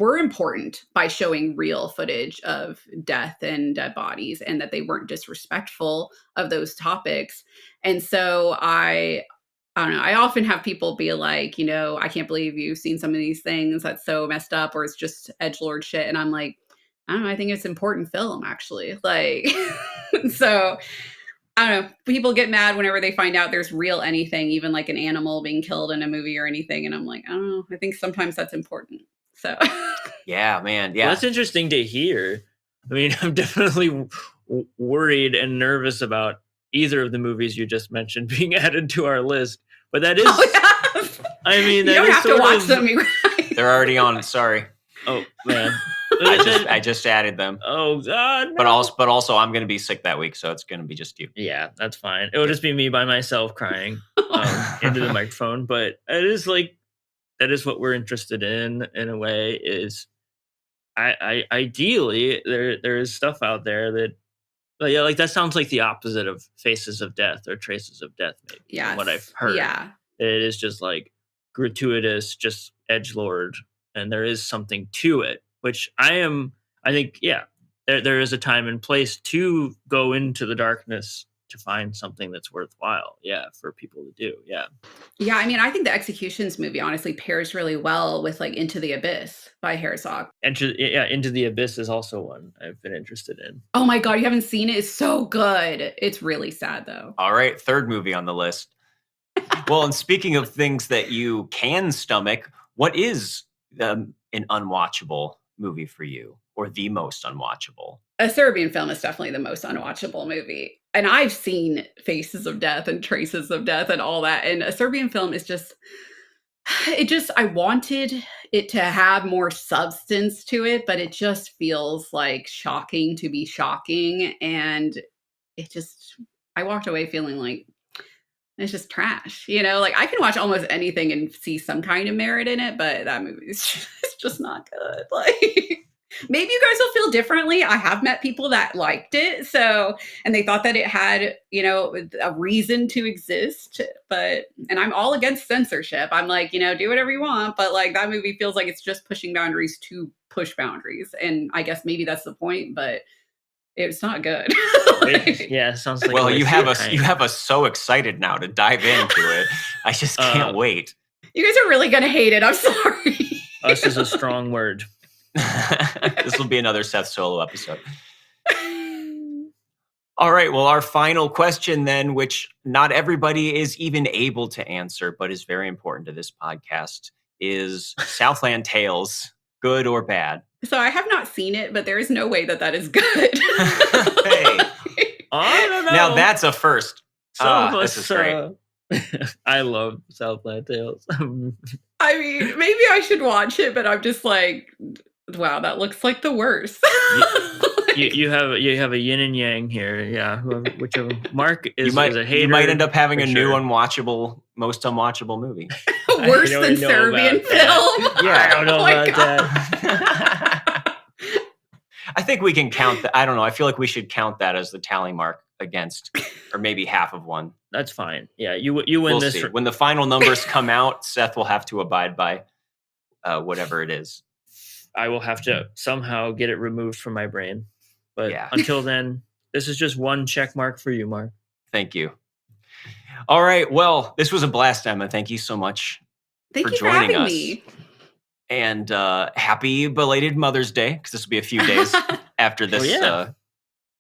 were important by showing real footage of death and dead bodies and that they weren't disrespectful of those topics. And so I don't know. I often have people be like, I can't believe you've seen some of these things. That's so messed up, or it's just edgelord shit. And I'm like, I don't know. I think it's important film, actually. Like, so I don't know. People get mad whenever they find out there's real anything, even like an animal being killed in a movie or anything. And I'm like, I don't know. I think sometimes that's important. So, yeah, man. Yeah. Well, that's interesting to hear. I mean, I'm definitely worried and nervous about either of the movies you just mentioned being added to our list. But that is, I mean, you don't have to watch them. Right? They're already on. Sorry. Oh man. I just added them. Oh God! No. But also, I'm going to be sick that week, so it's going to be just you. Yeah, that's fine. It'll just be me by myself crying into the microphone. But it is like that is what we're interested in a way. Is I ideally there is stuff out there that, yeah, like that sounds like the opposite of Faces of Death or Traces of Death. Maybe yeah, what I've heard. Yeah, it is just like gratuitous, just edgelord, and there is something to it. Which I think, yeah, there is a time and place to go into the darkness to find something that's worthwhile. Yeah, for people to do. Yeah. Yeah, I mean, I think the Executions movie honestly pairs really well with like Into the Abyss by Herzog. Into the Abyss is also one I've been interested in. Oh my God, you haven't seen it? It's so good. It's really sad though. All right, third movie on the list. Well, and speaking of things that you can stomach, what is an unwatchable movie for you, or the most unwatchable? A Serbian film is definitely the most unwatchable movie. And I've seen Faces of Death and Traces of Death and all that. And a Serbian film is I wanted it to have more substance to it, but it just feels like shocking to be shocking. And I walked away feeling like, it's just trash, like I can watch almost anything and see some kind of merit in it, but that movie is just not good. Like, maybe you guys will feel differently. I have met people that liked it. So, and they thought that it had, you know, a reason to exist. But, and I'm all against censorship. I'm like, you know, do whatever you want. But like that movie feels like it's just pushing boundaries to push boundaries. And I guess maybe that's the point, but it's not good. Yeah, it sounds like. Well, you have us so excited now to dive into it. I just can't wait. You guys are really going to hate it. I'm sorry. Us is a strong word. This will be another Seth solo episode. All right. Well, our final question then, which not everybody is even able to answer, but is very important to this podcast, is Southland Tales good or bad? So I have not seen it, but there is no way that is good. Hey. I don't know. Now that's a first. This is great. I love Southland Tales. I mean, maybe I should watch it, but I'm just like, wow, that looks like the worst. You have a yin and yang here. Yeah, whichever. Marc is a hater. You might end up having a new unwatchable. most unwatchable movie. Worse than Serbian film. Yeah, I don't know about that. I think we can count that. I don't know. I feel like we should count that as the tally mark against, or maybe half of one. That's fine. Yeah, you win we'll this. See. When the final numbers come out, Seth will have to abide by whatever it is. I will have to somehow get it removed from my brain. But yeah. Until then, this is just one check mark for you, Marc. Thank you. All right. Well, this was a blast, Emma. Thank you so much for joining having us. Me. And happy belated Mother's Day, because this will be a few days after this,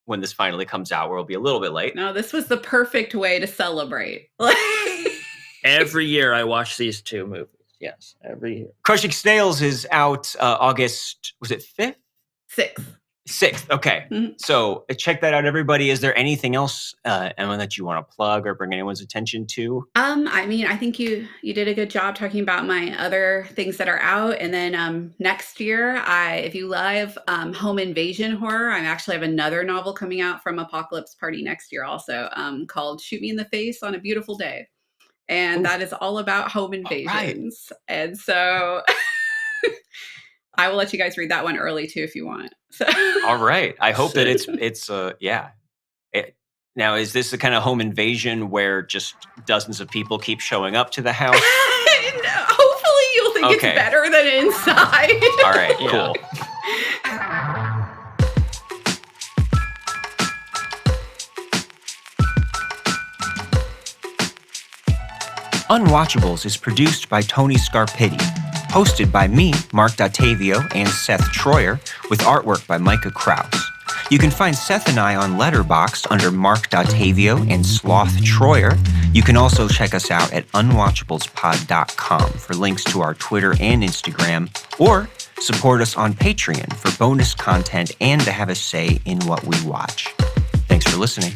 when this finally comes out, where it'll be a little bit late. No, this was the perfect way to celebrate. Every year I watch these two movies. Yes, every year. Crushing Snails is out August, was it 5th? 6th. Okay. Mm-hmm. So check that out, everybody. Is there anything else, Emma, that you want to plug or bring anyone's attention to? I mean, I think you did a good job talking about my other things that are out. And then next year, if you love home invasion horror, I actually have another novel coming out from Apocalypse Party next year also, called Shoot Me in the Face on a Beautiful Day. And that is all about home invasions. Right. And so I will let you guys read that one early too, if you want. So. All right. I hope that it's yeah. Now, is this the kind of home invasion where just dozens of people keep showing up to the house? Hopefully you'll think it's better than inside. All right, cool. Unwatchables is produced by Tony Scarpitti, hosted by me, Marc Dottavio, and Seth Troyer, with artwork by Micah Kraus. You can find Seth and I on Letterboxd under Marc Dottavio and Sloth Troyer. You can also check us out at unwatchablespod.com for links to our Twitter and Instagram, or support us on Patreon for bonus content and to have a say in what we watch. Thanks for listening.